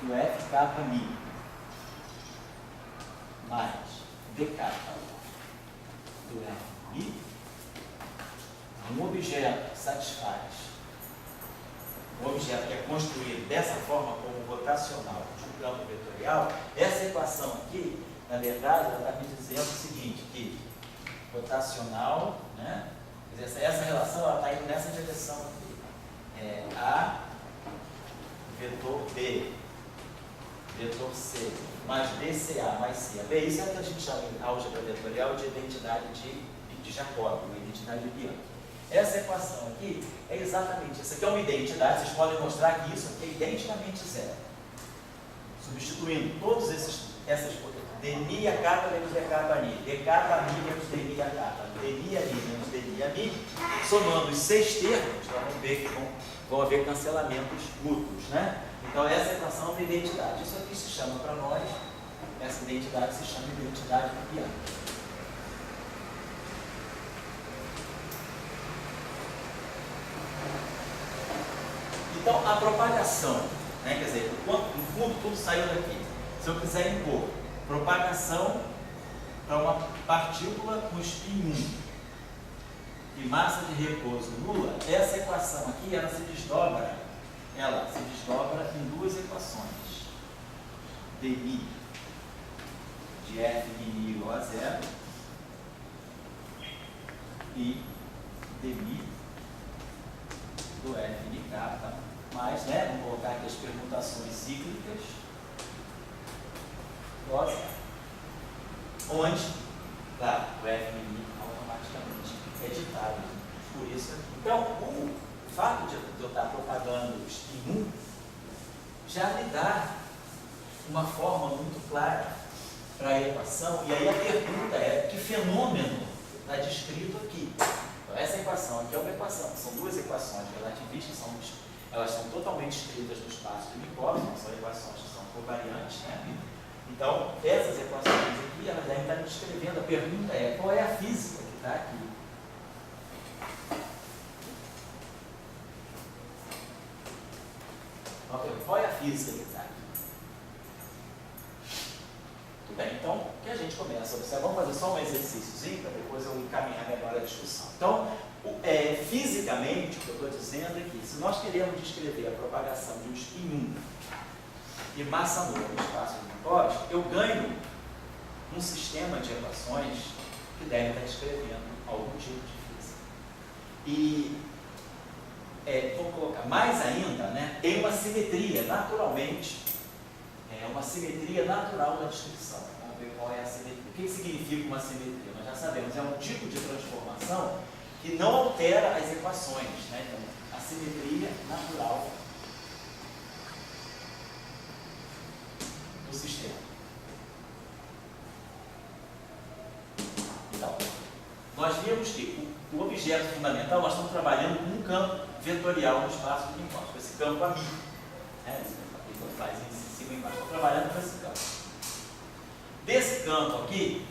do FK mi, mais dk do F mi. Um objeto que satisfaz, um objeto que é construído dessa forma como rotacional de um campo vetorial, essa equação aqui, na verdade, ela está me dizendo o seguinte, que rotacional, né? Quer dizer, essa relação ela está indo nessa direção aqui. A vetor B, vetor C, mais BCA mais C. B, isso é o que a gente chama em álgebra vetorial de identidade de Jacob, uma identidade de Bianchi. Essa equação aqui é exatamente, essa aqui é uma identidade, vocês podem mostrar que isso aqui é identicamente zero. Substituindo todos essas dmi a K menos dk a mi, dk a mi menos dmi a K, dmi a mi menos dmi a mi, somando os 6 termos, nós vamos ver que vão haver cancelamentos mútuos, né? Então essa equação é uma identidade. Isso aqui se chama para nós, essa identidade se chama identidade de Bianchi. Então, a propagação, né, quer dizer, no fundo tudo saiu daqui. Se eu quiser impor propagação para uma partícula com spin 1 e massa de repouso nula, essa equação aqui, ela se desdobra em duas equações. dmi de F' igual a zero e dmi do F de K, mais, né, vamos colocar aqui as permutações cíclicas, onde, claro, o F' automaticamente é ditado por isso aqui. Então, o fato de eu estar propagando o spin 1 já me dá uma forma muito clara para a equação, e aí a pergunta é, que fenômeno está descrito aqui? Então, essa equação aqui é uma equação, são duas equações relativistas, elas são totalmente escritas no espaço de Minkowski, são equações que são covariantes, né? Então, essas equações aqui, elas devem estar descrevendo, a pergunta é, qual é a física que está aqui? Qual é a física que está aqui? Tudo bem, então, o que a gente começa a observar, vamos fazer só um exercíciozinho, para depois eu encaminhar agora a discussão. Então, fisicamente, o que eu estou dizendo é que, se nós queremos descrever a propagação de um spin 1 e massa nula no espaço de Minkowski, eu ganho um sistema de equações que deve estar descrevendo algum tipo de física. E, vou colocar mais ainda, né, tem uma simetria, naturalmente, uma simetria natural na descrição. Vamos ver qual é a simetria. O que significa uma simetria? Nós já sabemos, é um tipo de transformação que não altera as equações, né? Então, a simetria natural do sistema. Então, nós vimos que o objeto fundamental, nós estamos trabalhando com um campo vetorial no espaço de Minkowski, com esse campo AMI. Isso faz em cima e embaixo. Estou trabalhando com esse campo. Desse campo aqui,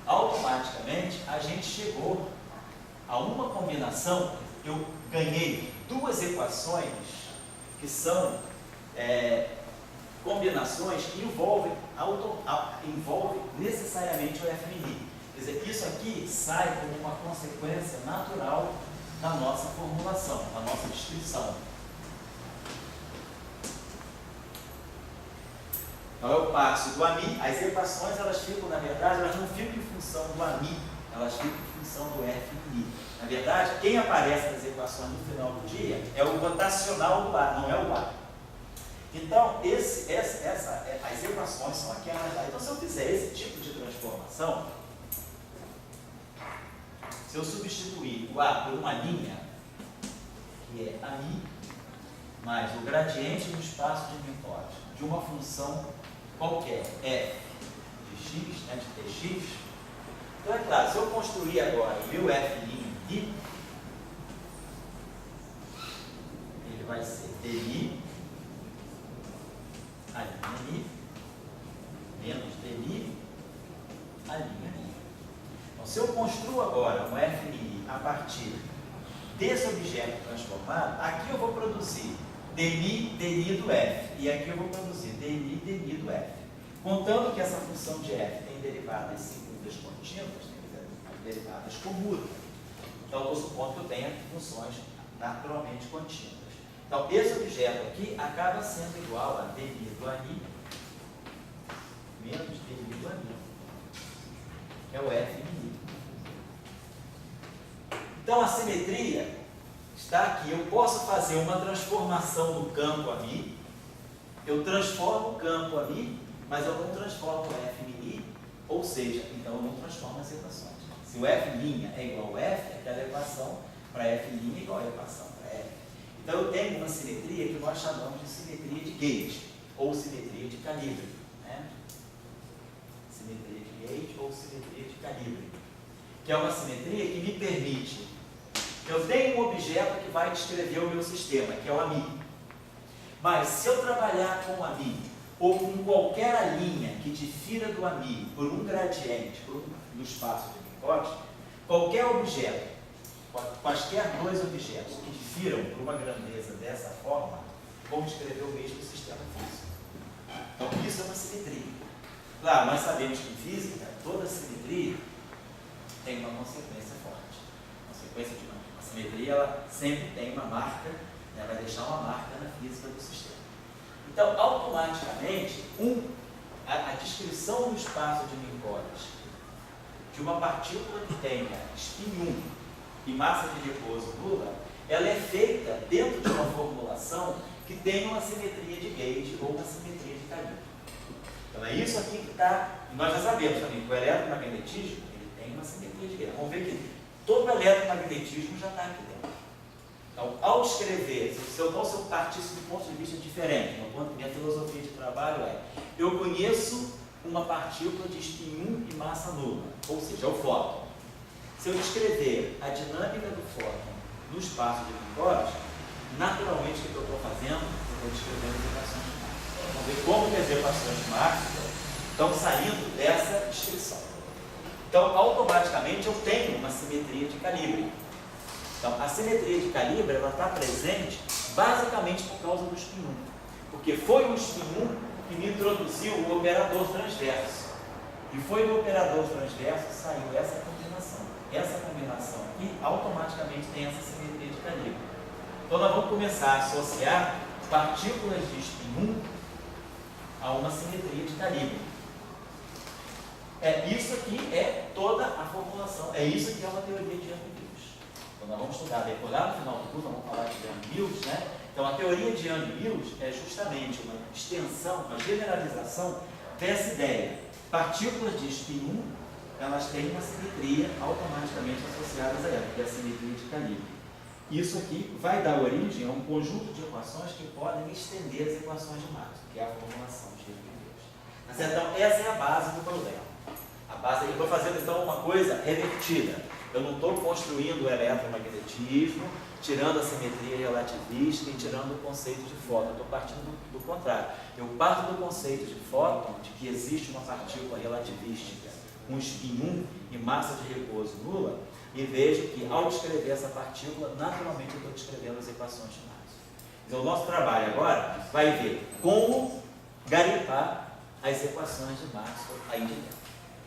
automaticamente a gente chegou a uma combinação. Eu ganhei duas equações que são combinações que envolvem necessariamente o FMI. Quer dizer, isso aqui sai como uma consequência natural da nossa formulação, da nossa descrição. Então eu passo do AMI, as equações elas ficam, na verdade, elas não ficam em função do AMI, elas ficam em função do FMI. Na verdade, quem aparece nas equações no final do dia é o rotacional do ar, não é o ar. Então, as equações são aquelas lá. Então, se eu fizer esse tipo de transformação, se eu substituir o A por uma linha, que é AMI, mais o gradiente no espaço de Minkowski de uma função qualquer, f de x, de tx, então é claro, se eu construir agora o meu f' aqui, ele vai ser dmi, a linha mi, menos dmi, a linha mi. Então, se eu construo agora um FMI a partir desse objeto transformado, aqui eu vou produzir dmi do f, e aqui eu vou produzir dmi do f. Contando que essa função de f tem derivadas segundas contínuas, tem derivadas comutas. Então, eu estou supondo que eu tenha funções naturalmente contínuas. Então, esse objeto aqui acaba sendo igual a dmi do ani menos dmi do ani, que é o FMI. Então, a simetria está aqui. Eu posso fazer uma transformação do campo AMI. Eu transformo o campo AMI, mas eu não transformo o FMI, ou seja, então eu não transformo as equações. Se o F' é igual ao F, aquela equação para F' é igual à equação para F. Então eu tenho uma simetria que nós chamamos de simetria de gauge, ou simetria de calibre. Simetria de gauge ou simetria de calibre. Que é uma simetria que me permite. Eu tenho um objeto que vai descrever o meu sistema, que é o AMI. Mas se eu trabalhar com o AMI, ou com qualquer linha que difira do AMI por um gradiente, no espaço de Minkowski, qualquer objeto, quaisquer dois objetos que difiram por uma grandeza dessa forma, vão descrever o mesmo sistema físico. Então isso é uma simetria. Claro, nós sabemos que em física, toda simetria tem uma consequência forte. A consequência de uma simetria, ela sempre tem uma marca, vai deixar uma marca na física do sistema. Então, automaticamente, a descrição do espaço de Minkowski de uma partícula que tenha spin 1 e massa de repouso nula, ela é feita dentro de uma formulação que tem uma simetria de gauge ou uma simetria de calibre. Então, é isso aqui que está. Nós já sabemos também que o eletromagnetismo ele tem uma simetria de gauge. Vamos ver que todo o eletromagnetismo já está aqui dentro. Então, ao escrever, se eu partisse de um ponto de vista diferente, minha filosofia de trabalho eu conheço uma partícula de spin 1 e massa nula, ou seja, o fóton. Se eu descrever a dinâmica do fóton no espaço de Minkowski, naturalmente o que eu estou fazendo? Eu estou descrevendo as equações de Maxwell. Vamos ver como que as equações de Maxwell estão saindo dessa descrição. Então, automaticamente, eu tenho uma simetria de calibre. Então, a simetria de calibre está presente basicamente por causa do spin 1. Porque foi o spin 1 que me introduziu o operador transverso. E foi do operador transverso que saiu essa combinação. Essa combinação aqui automaticamente tem essa simetria de calibre. Então, nós vamos começar a associar partículas de spin 1 a uma simetria de calibre. Isso aqui é toda a formulação. É isso que é uma teoria de Young-Mills. Então, nós vamos estudar depois, lá no final do curso, vamos falar de Young-Mills, Então, a teoria de Young-Mills é justamente uma extensão, uma generalização dessa ideia. Partículas de spin 1, elas têm uma simetria automaticamente associadas a ela, que é a simetria de calibre. Isso aqui vai dar origem a um conjunto de equações que podem estender as equações de Maxwell, que é a formulação de Young-Mills. Então, essa é a base do problema. A base, eu estou fazendo então uma coisa revertida. Eu não estou construindo o eletromagnetismo, tirando a simetria relativística e tirando o conceito de fóton. Eu estou partindo do contrário. Eu parto do conceito de fóton, de que existe uma partícula relativística com spin 1 e massa de repouso nula, e vejo que ao descrever essa partícula, naturalmente eu estou descrevendo as equações de Maxwell. Então o nosso trabalho agora vai ver como garimpar as equações de Maxwell aí de dentro.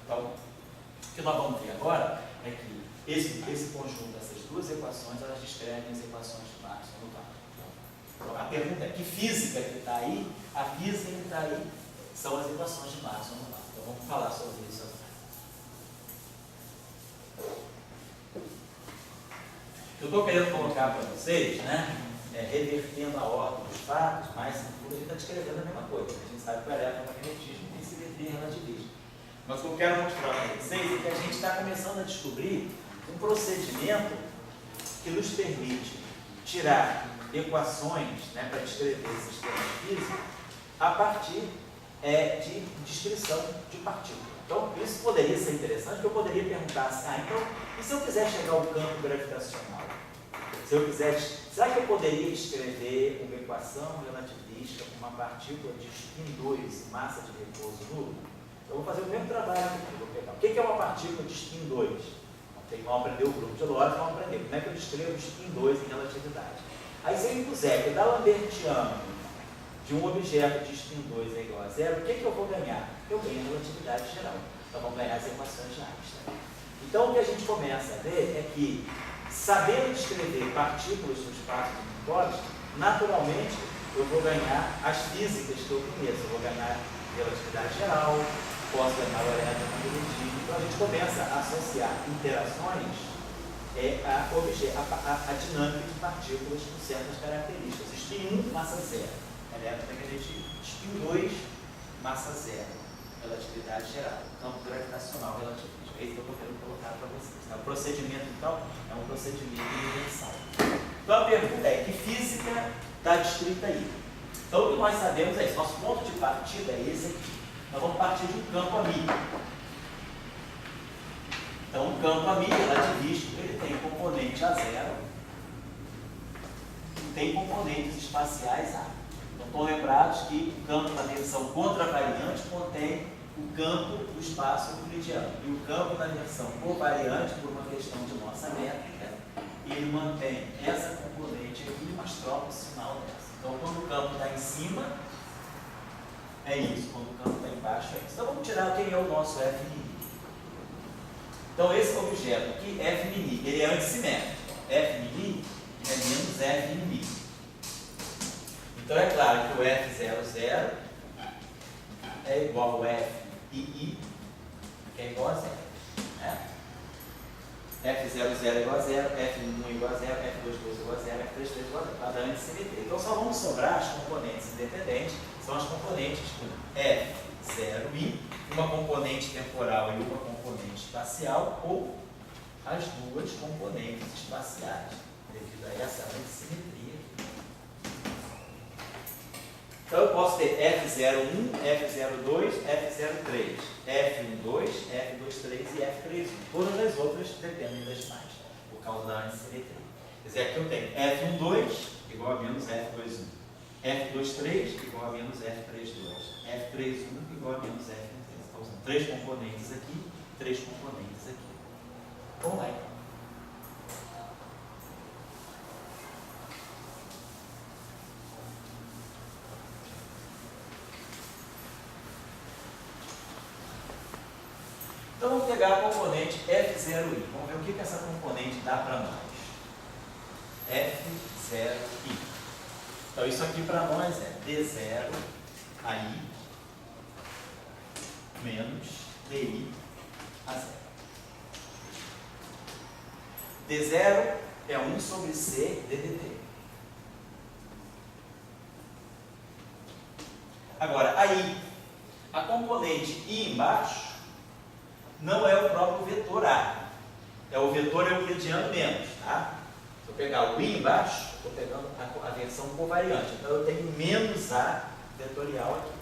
Então, o que nós vamos ver agora é que esse conjunto, essas duas equações, elas descrevem as equações de Maxwell no vácuo. Então, a pergunta é, que física que está aí? A física que está aí são as equações de Maxwell no vácuo. Então, vamos falar sobre isso agora. Eu estou querendo colocar para vocês, né, revertendo a ordem dos fatos, mas a gente está descrevendo a mesma coisa. A gente sabe que o eletromagnetismo tem simetria relativística. Mas o que eu quero mostrar para vocês é que a gente está começando a descobrir um procedimento que nos permite tirar equações, né, para descrever sistemas físicos a partir de descrição de partículas. Então, isso poderia ser interessante, porque eu poderia perguntar assim, então, e se eu quiser chegar ao campo gravitacional? Se eu quiser, será que eu poderia escrever uma equação relativística com uma partícula de spin 2 massa de repouso nulo? Eu vou fazer o mesmo trabalho aqui. Vou pegar. O que é uma partícula de spin 2? Vamos aprender o grupo de Lorentz, vamos aprender como é que eu descrevo spin 2 em relatividade. Aí se eu impuser que o D'Alembertiano de um objeto de spin 2 é igual a zero, o que eu vou ganhar? Eu ganho a relatividade geral. Então vamos ganhar as equações de Einstein. Então o que a gente começa a ver é que, sabendo descrever partículas no espaço de Minkowski, naturalmente eu vou ganhar as físicas que eu conheço. Eu vou ganhar relatividade geral, posso ganhar o eletromagnetismo. Então a gente começa a associar interações a dinâmica de partículas com certas características. Spin 1, massa zero, eletromagnetismo. Spin 2, massa zero, relatividade geral. Campo gravitacional relativístico. É isso que eu estou querendo colocar para vocês. O procedimento, então, é um procedimento universal. Então a pergunta é, que física está descrita aí? Então o que nós sabemos é isso. Nosso ponto de partida é esse aqui. Nós vamos partir de um campo amigo. Então, um campo amigo relativístico, ele tem componente A0, tem componentes espaciais A. Então, estão lembrados que o campo da versão contravariante contém o campo do espaço euclidiano. E o campo da versão covariante, por uma questão de nossa métrica, ele mantém essa componente aqui, mas troca o sinal dessa. Então, quando o campo está em cima, é isso. Quando o campo está embaixo, é isso. Então, vamos tirar quem é o nosso F mini. Então, esse objeto aqui, F mini, ele é antissimétrico. F mini é menos F mini. Então, é claro que o F00 é igual ao F II, que é igual a zero. Né? F00 é igual a zero, F11 é igual a zero, F22 é igual a zero, F33 é igual a zero. Para dar antissimetria. Então, só vão sobrar as componentes independentes, são as componentes com F0i, uma componente temporal e uma componente espacial, ou as duas componentes espaciais, devido a essa antissimetria. Então eu posso ter F01, F02, F03, F12, F23 e F31. Todas as outras dependem das imagens, por causa da antissimetria. Quer dizer, aqui eu tenho F12 igual a menos F21, F23 igual a menos F32, F31 igual a menos F13. Então são três componentes aqui, três componentes aqui. Vamos lá então. Então vamos pegar a componente F0i. Vamos ver o que essa componente dá para nós. F0i. Então isso aqui para nós é D0 AI menos DI a 0. D0 é 1 sobre C ddt. Agora, aí, a componente I embaixo não é o próprio vetor A. É o vetor euclidiano menos, tá? Se eu pegar o I embaixo, estou pegando a versão covariante. Então, eu tenho menos A vetorial aqui.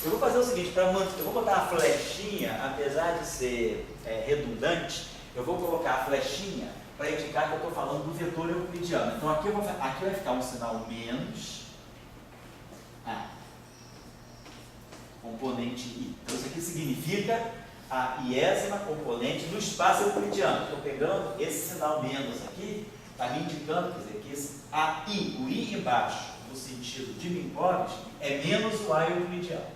Eu vou fazer o seguinte, eu vou botar a flechinha, apesar de ser redundante, eu vou colocar a flechinha para indicar que eu estou falando do vetor euclidiano. Então aqui vai ficar um sinal menos A, componente I. Então isso aqui significa a iésima componente do espaço euclidiano. Estou pegando esse sinal menos aqui, está me indicando, quer dizer, que esse AI, o I embaixo, no sentido de Minkowski, é menos o A euclidiano.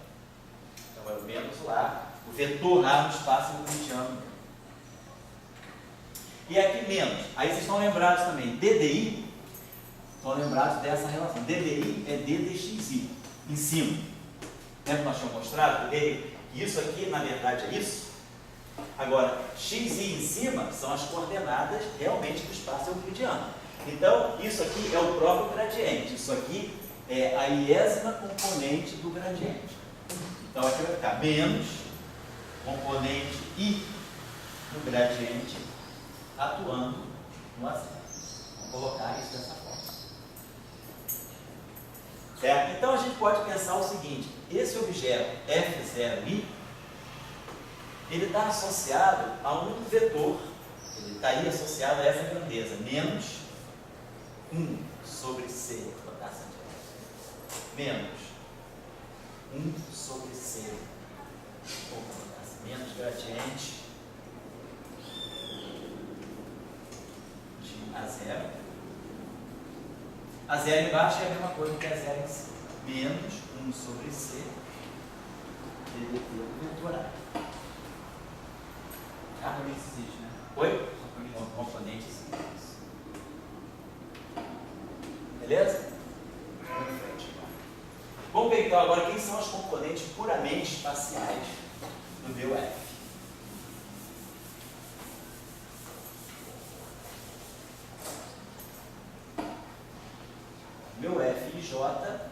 Então é o menos o A, o vetor A no espaço euclidiano. E aqui menos. Aí vocês estão lembrados também, DDI, estão lembrados dessa relação. DDI é D dxi, em cima. Lembra que nós tínhamos mostrado que isso aqui, na verdade, é isso? Agora, xi em cima são as coordenadas realmente do espaço euclidiano. Então, isso aqui é o próprio gradiente. Isso aqui é a iésima componente do gradiente. Então, aqui vai ficar menos componente I do gradiente atuando no A0. Vamos colocar isso dessa forma. Certo? Então, a gente pode pensar o seguinte: esse objeto F0i, ele está associado a um vetor, ele estaria associado a essa grandeza, menos 1 sobre C, menos 1 sobre C, menos gradiente de A0. A0 embaixo é a mesma coisa que A0 em cima, menos 1 sobre C, DDT do vetor A. Componente existe, né? Oi? Componente existe. Beleza? Vamos em frente. Vamos ver então agora quem são os componentes puramente espaciais do meu F. Meu F e J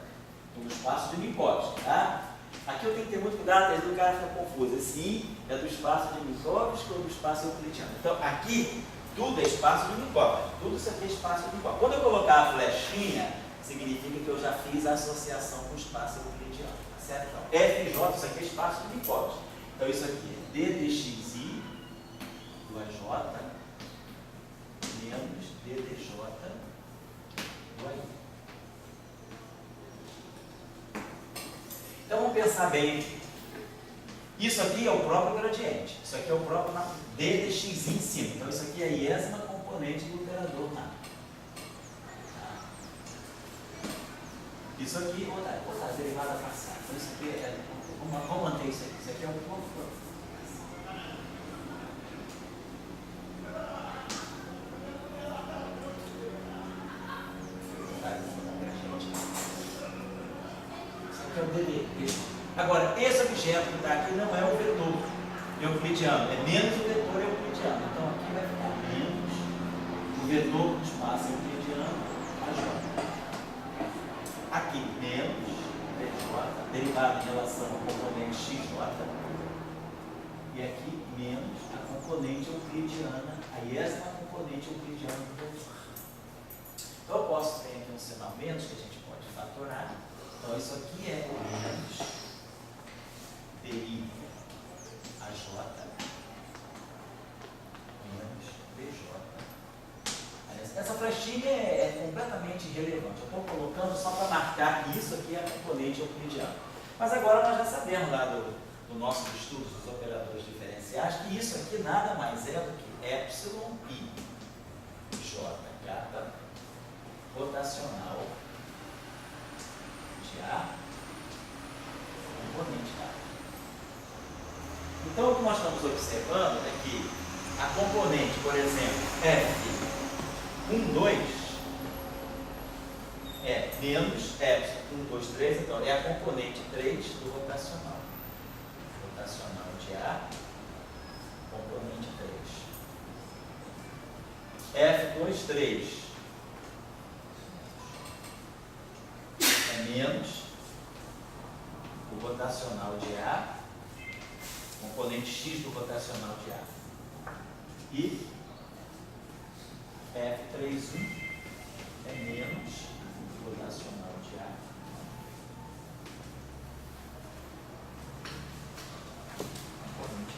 no espaço de Minkowski, tá? Aqui eu tenho que ter muito cuidado, às vezes o cara fica confuso. Esse I é do espaço de Minkowski ou do espaço euclidiano? Então, aqui, tudo é espaço de Minkowski. Tudo isso aqui é espaço de Minkowski. Quando eu colocar a flechinha, significa que eu já fiz a associação com o espaço euclidiano. Tá certo? Então, F e J, isso aqui é espaço de Minkowski. Então, isso aqui é D dxi do AJ menos D dj do AI. Então vamos pensar bem. Isso aqui é o próprio gradiente. Isso aqui é o próprio D dx em cima. Então isso aqui é a iésima componente do operador nada. Tá? Isso aqui, vou dar a derivada parcial. Então isso aqui é. Vamos manter isso aqui. Isso aqui é um ponto. É o DD. Agora, esse objeto que está aqui não é o vetor euclidiano, é menos o vetor euclidiano. Então, aqui vai ficar menos o vetor do espaço euclidiano, AJ. Aqui, menos DJ, derivado em relação ao componente XJ. E aqui, menos a componente euclidiana, aí essa é a componente euclidiana do vetor. Então, eu posso ter aqui um sinal menos que a gente pode fatorar. Então, isso aqui é menos DI AJ menos BJ. Essa flechinha é completamente irrelevante. Eu estou colocando só para marcar que isso aqui é a componente euclidiana. Mas agora nós já sabemos lá do nosso estudo dos operadores diferenciais que isso aqui nada mais é do que epsilon I J gata rotacional de A componente A. Então, o que nós estamos observando é que a componente, por exemplo, F 1, 2 é menos epsilon 1, 2, 3, então é a componente 3 do rotacional. Rotacional de A, componente 3. F2, 3 é menos o rotacional de A, componente X do rotacional de A. E F31 é menos o rotacional de A, componente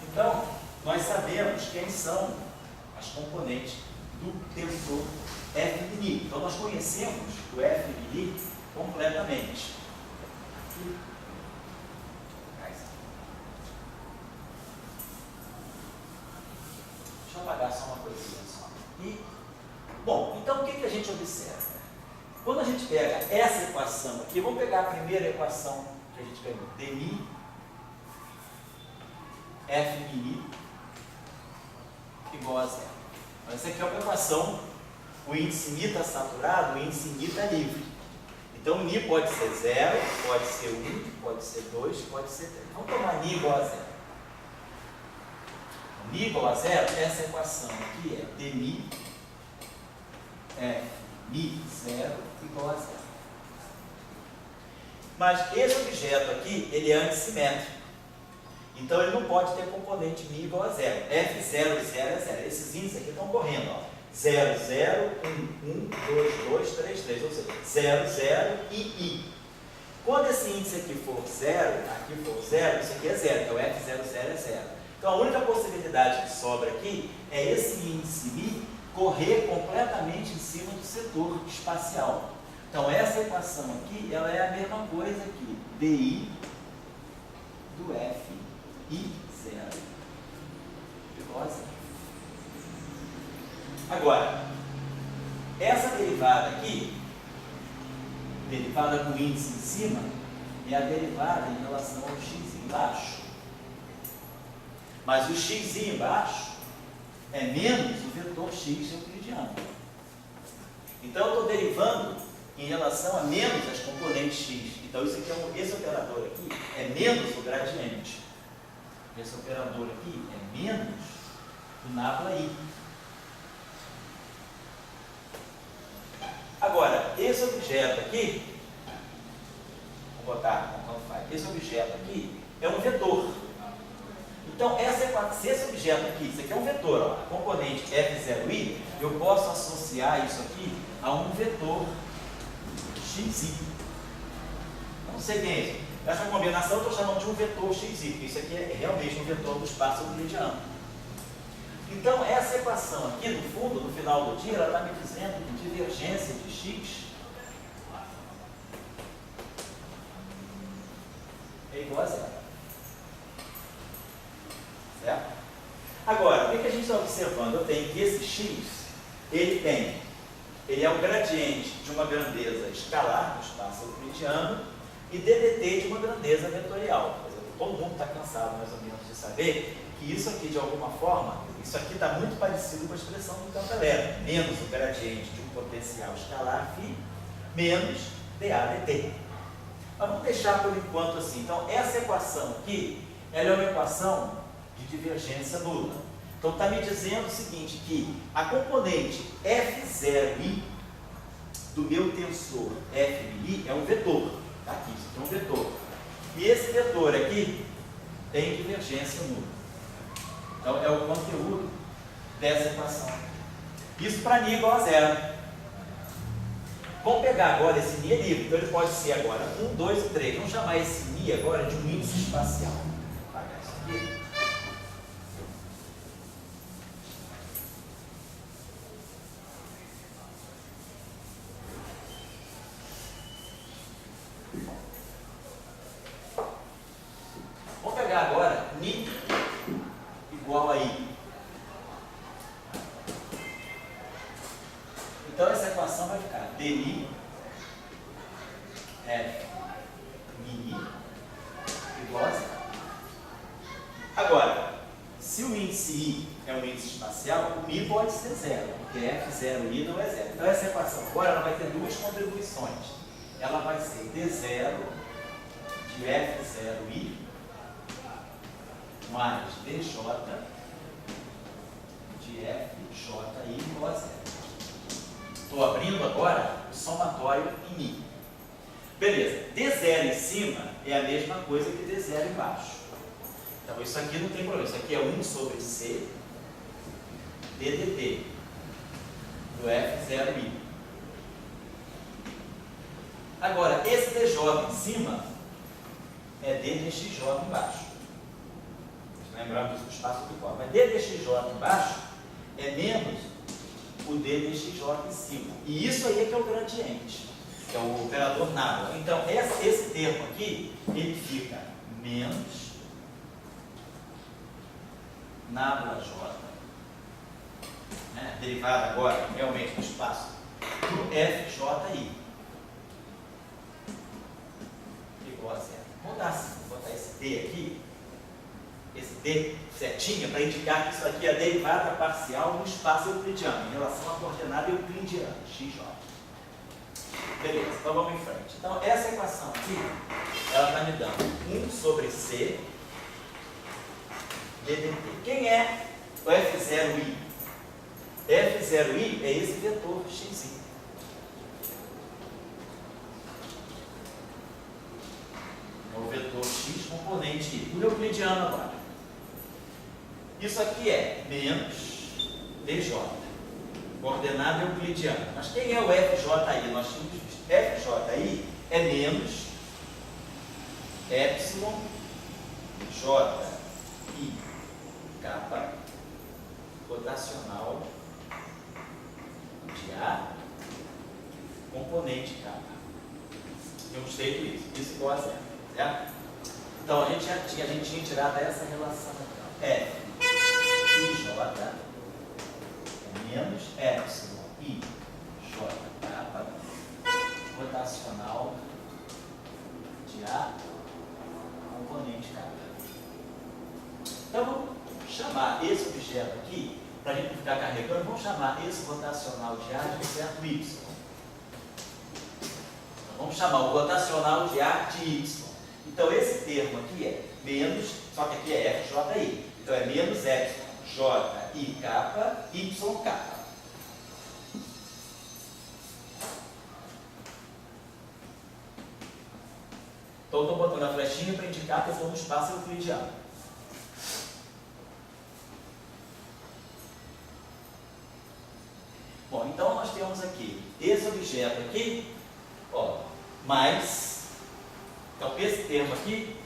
2. quem são as componentes do tensor F mini. Então, nós conhecemos o F mini completamente. Deixa eu apagar só uma coisinha só. Bom, então o que a gente observa? Quando a gente pega essa equação aqui, vamos pegar a primeira equação que a gente pegou, dmi F mini igual a zero. Então, essa aqui é uma equação, o índice Mi está saturado, o índice Mi está livre. Então, Mi pode ser 0, pode ser 1, pode ser 2, pode ser 3. Vamos tomar Mi igual a 0. Mi igual a 0, essa equação aqui é dmi F Mi 0 igual a 0. Mas esse objeto aqui, ele é antissimétrico. Então, ele não pode ter componente Mi igual a 0. F0 e 0 é 0. Esses índices aqui estão correndo, ó. 0, 0, 1, 1, 2, 2, 3, 3. Ou seja, 0, 0 e I. Quando esse índice aqui for 0, aqui for 0, isso aqui é 0. Então, F00 é 0. Então, a única possibilidade que sobra aqui é esse índice Mi correr completamente em cima do setor espacial. Então, essa equação aqui, ela é a mesma coisa aqui. DI do F I0 igual a 0. Agora, essa derivada aqui, derivada com índice em cima, é a derivada em relação ao x embaixo. Mas o x embaixo é menos o vetor x euclidiano. Então, eu estou derivando em relação a menos as componentes x. Então, isso aqui esse operador aqui é menos o gradiente. Esse operador aqui é menos o nabla I. Agora, esse objeto aqui, vou botar como faz. Esse objeto aqui é um vetor. Então, se esse objeto aqui, isso aqui é um vetor, ó, a componente F0i, eu posso associar isso aqui a um vetor xi. Não sei quem é isso. Essa combinação eu estou chamando de um vetor xi, porque isso aqui é realmente um vetor do espaço euclidiano. Então, essa equação aqui, no fundo, no final do dia, ela está me dizendo que divergência de x é igual a 0. Certo? Agora, o que a gente está observando? Eu tenho que esse x, ele é o gradiente de uma grandeza escalar no espaço euclidiano e ddt de uma grandeza vetorial. Todo mundo está cansado, mais ou menos, de saber que isso aqui, de alguma forma, isso aqui está muito parecido com a expressão do campo elétrico. Menos o gradiente de um potencial escalar φ, menos dAdt. Mas vamos deixar por enquanto assim. Então, essa equação aqui, ela é uma equação de divergência nula. Então, está me dizendo o seguinte, que a componente F0i do meu tensor F é um vetor. Está aqui, isso aqui é um vetor. E esse vetor aqui tem divergência nula. Então, é o conteúdo dessa equação. Isso para μ igual a 0. Vamos pegar agora esse μ é livre. Então, ele pode ser agora 1, 2 e 3. Vamos chamar esse μ agora de um índice espacial. Vou apagar isso aqui. Vamos pegar agora μ igual a I. Então, essa equação vai ficar dmi F μi igual a 0. Agora, se o índice I é um índice espacial, o μ pode ser 0, porque F0i não é 0. Então, essa equação agora ela vai ter duas contribuições. Ela vai ser d0 de F0i mais dj de Fji igual a 0. Estou abrindo agora o somatório em μ. Beleza, D0 em cima é a mesma coisa que D0 embaixo. Então, isso aqui não tem problema. Isso aqui é 1 sobre C ddt do F0i. Agora, esse DJ em cima é d dxj embaixo. lembrando do espaço do qual. Mas d dxj embaixo é menos o d dxj em cima. E isso aí é que é o gradiente, que é o operador nábula. Então, esse termo aqui, ele fica menos nábula j, né? Derivada agora realmente do espaço do fji, igual a zero. Vamos dar assim, vou botar esse d aqui, esse d setinha, para indicar que isso aqui é a derivada parcial no espaço euclidiano, em relação à coordenada euclidiana, xj. Beleza, então vamos em frente. Então, essa equação aqui, ela está me dando 1 sobre c ddt. Quem é o f0i? f0i é esse vetor xi. É o vetor x componente i, por euclidiano agora. Isso aqui é menos dj, coordenada euclidiana. Mas quem é o fji? Nós tínhamos visto. fji é menos epsilon ji kappa rotacional de A componente kappa. Temos feito isso igual a zero, certo? Então a gente tinha tirado essa relação aqui, ó. F i j é menos epsilon i j kappa rotacional de A componente kappa. Então vamos chamar esse objeto aqui, para a gente não ficar carregando, vamos chamar esse rotacional de A de um certo y. Então, vamos chamar o rotacional de A de y. Então esse termo aqui é menos, só que aqui é fji. Então é menos epsilon ji kappa y kappa. Então estou botando a flechinha para indicar que eu estou no espaço euclidiano. Bom, então nós temos aqui esse objeto aqui, ó, mais, então esse termo aqui,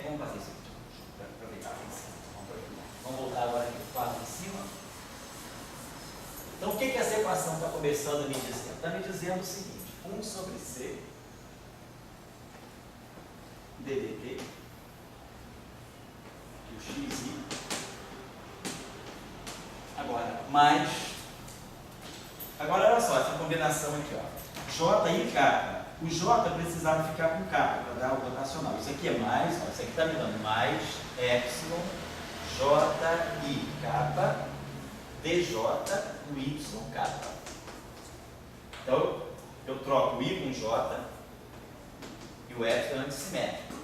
vamos fazer isso aqui, para aproveitar aqui em cima, vamos voltar agora aqui para o quadro em cima. Então o que essa equação está começando a me dizer? Está me dizendo o seguinte, 1 sobre c ddt, que o xi, agora, mais, agora olha só, essa combinação aqui, ó, j e kappa. O j precisava ficar com kappa para dar o rotacional. Isso aqui é mais, ó, isso aqui está me dando mais epsilon ji kappa dj no y kappa. Então, eu troco o i com j e o epsilon é antissimétrico.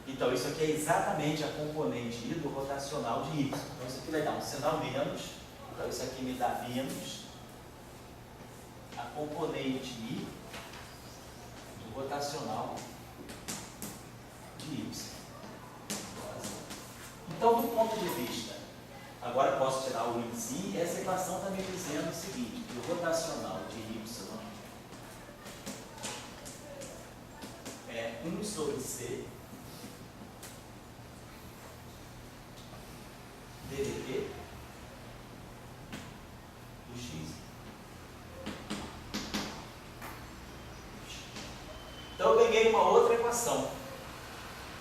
Então, isso aqui é exatamente a componente i do rotacional de y. Então, isso aqui vai dar um sinal menos. Então, isso aqui me dá menos a componente i do rotacional de y. Então, do ponto de vista, agora eu posso tirar o i si, essa equação está me dizendo o seguinte, que o rotacional de y é 1 sobre c ddt do x. Então eu peguei uma outra equação.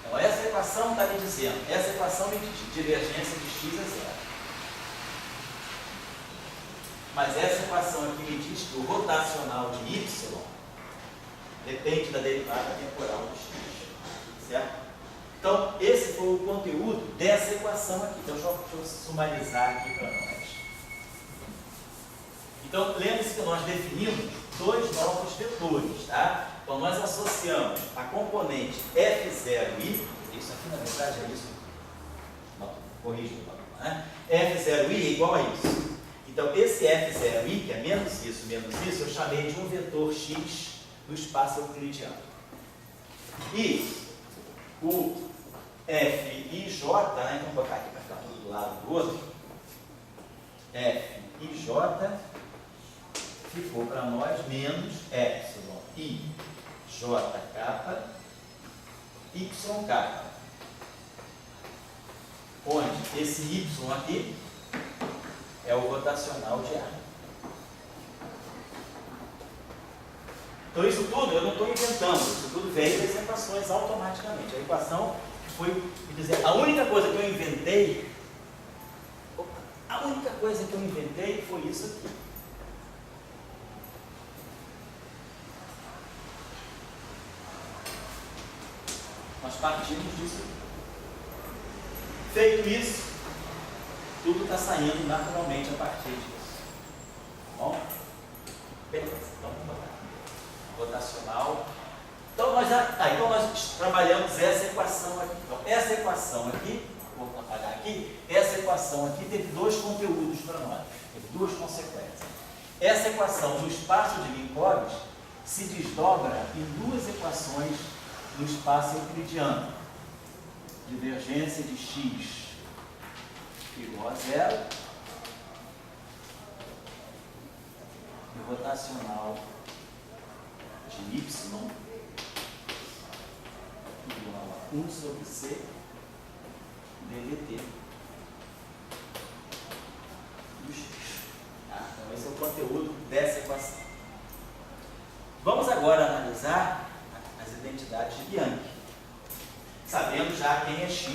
Então essa equação está me dizendo, essa equação de divergência de x é zero. Mas essa equação aqui me diz que o rotacional de y depende da derivada temporal do x. Certo? Então, esse foi o conteúdo dessa equação aqui. Então, deixa eu sumarizar aqui para nós. Então, lembre-se que nós definimos dois novos vetores, tá? Então, nós associamos a componente F0i, isso aqui na verdade é isso, não, corrija, né? F0i é igual a isso. Então, esse F0i, que é menos isso, eu chamei de um vetor x do espaço euclidiano. E o Fij, né? Então vou botar aqui para ficar tudo do lado do outro. Fij ficou para nós menos epsilon i j kappa y kappa. onde esse Y aqui é o rotacional de ar. Então isso tudo eu não estou inventando, isso tudo veio das equações automaticamente. A equação foi, quer dizer, a única coisa que eu inventei foi isso aqui. Nós partimos disso. Feito isso, tudo está saindo naturalmente a partir disso. Tá bom? Beleza, então vamos botar aqui. Rotacional. Então nós trabalhamos essa equação aqui. Então, essa equação aqui, vou apagar aqui, essa equação aqui teve dois conteúdos para nós, teve duas consequências. Essa equação do espaço de Minkowitz se desdobra em duas equações do espaço euclidiano. Divergência de x igual a zero e rotacional de y igual a 1 sobre c ddt do x. Tá? Então esse é o conteúdo dessa equação. Vamos agora analisar as identidades de Bianchi. Sabendo já quem é x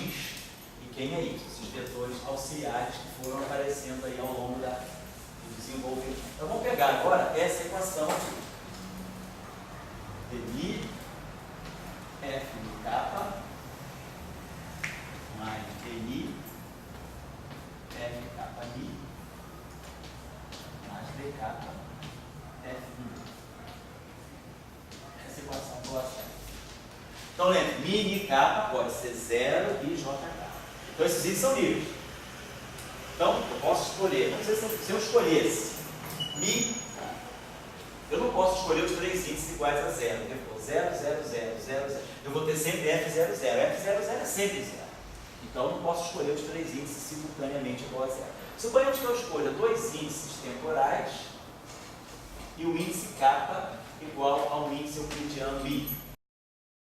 e quem é y, esses vetores auxiliares que foram aparecendo aí ao longo do desenvolvimento. Então vamos pegar agora essa equação de mi f de kappa mais di f kappa mi mais d kappa f mi. Essa equação boa certa. Então lembre, mi e kappa pode ser 0 e jk. Então esses itens são livres. Então eu posso escolher, não sei se eu escolhesse mi, eu não posso escolher os três índices iguais a 0. Depois 0, 0, 0, 0, 0. Eu vou ter sempre F00. F00 é sempre 0. Então eu não posso escolher os três índices simultaneamente igual a 0. Suponhamos que eu escolha dois índices temporais e o índice kappa igual ao índice euclidiano i.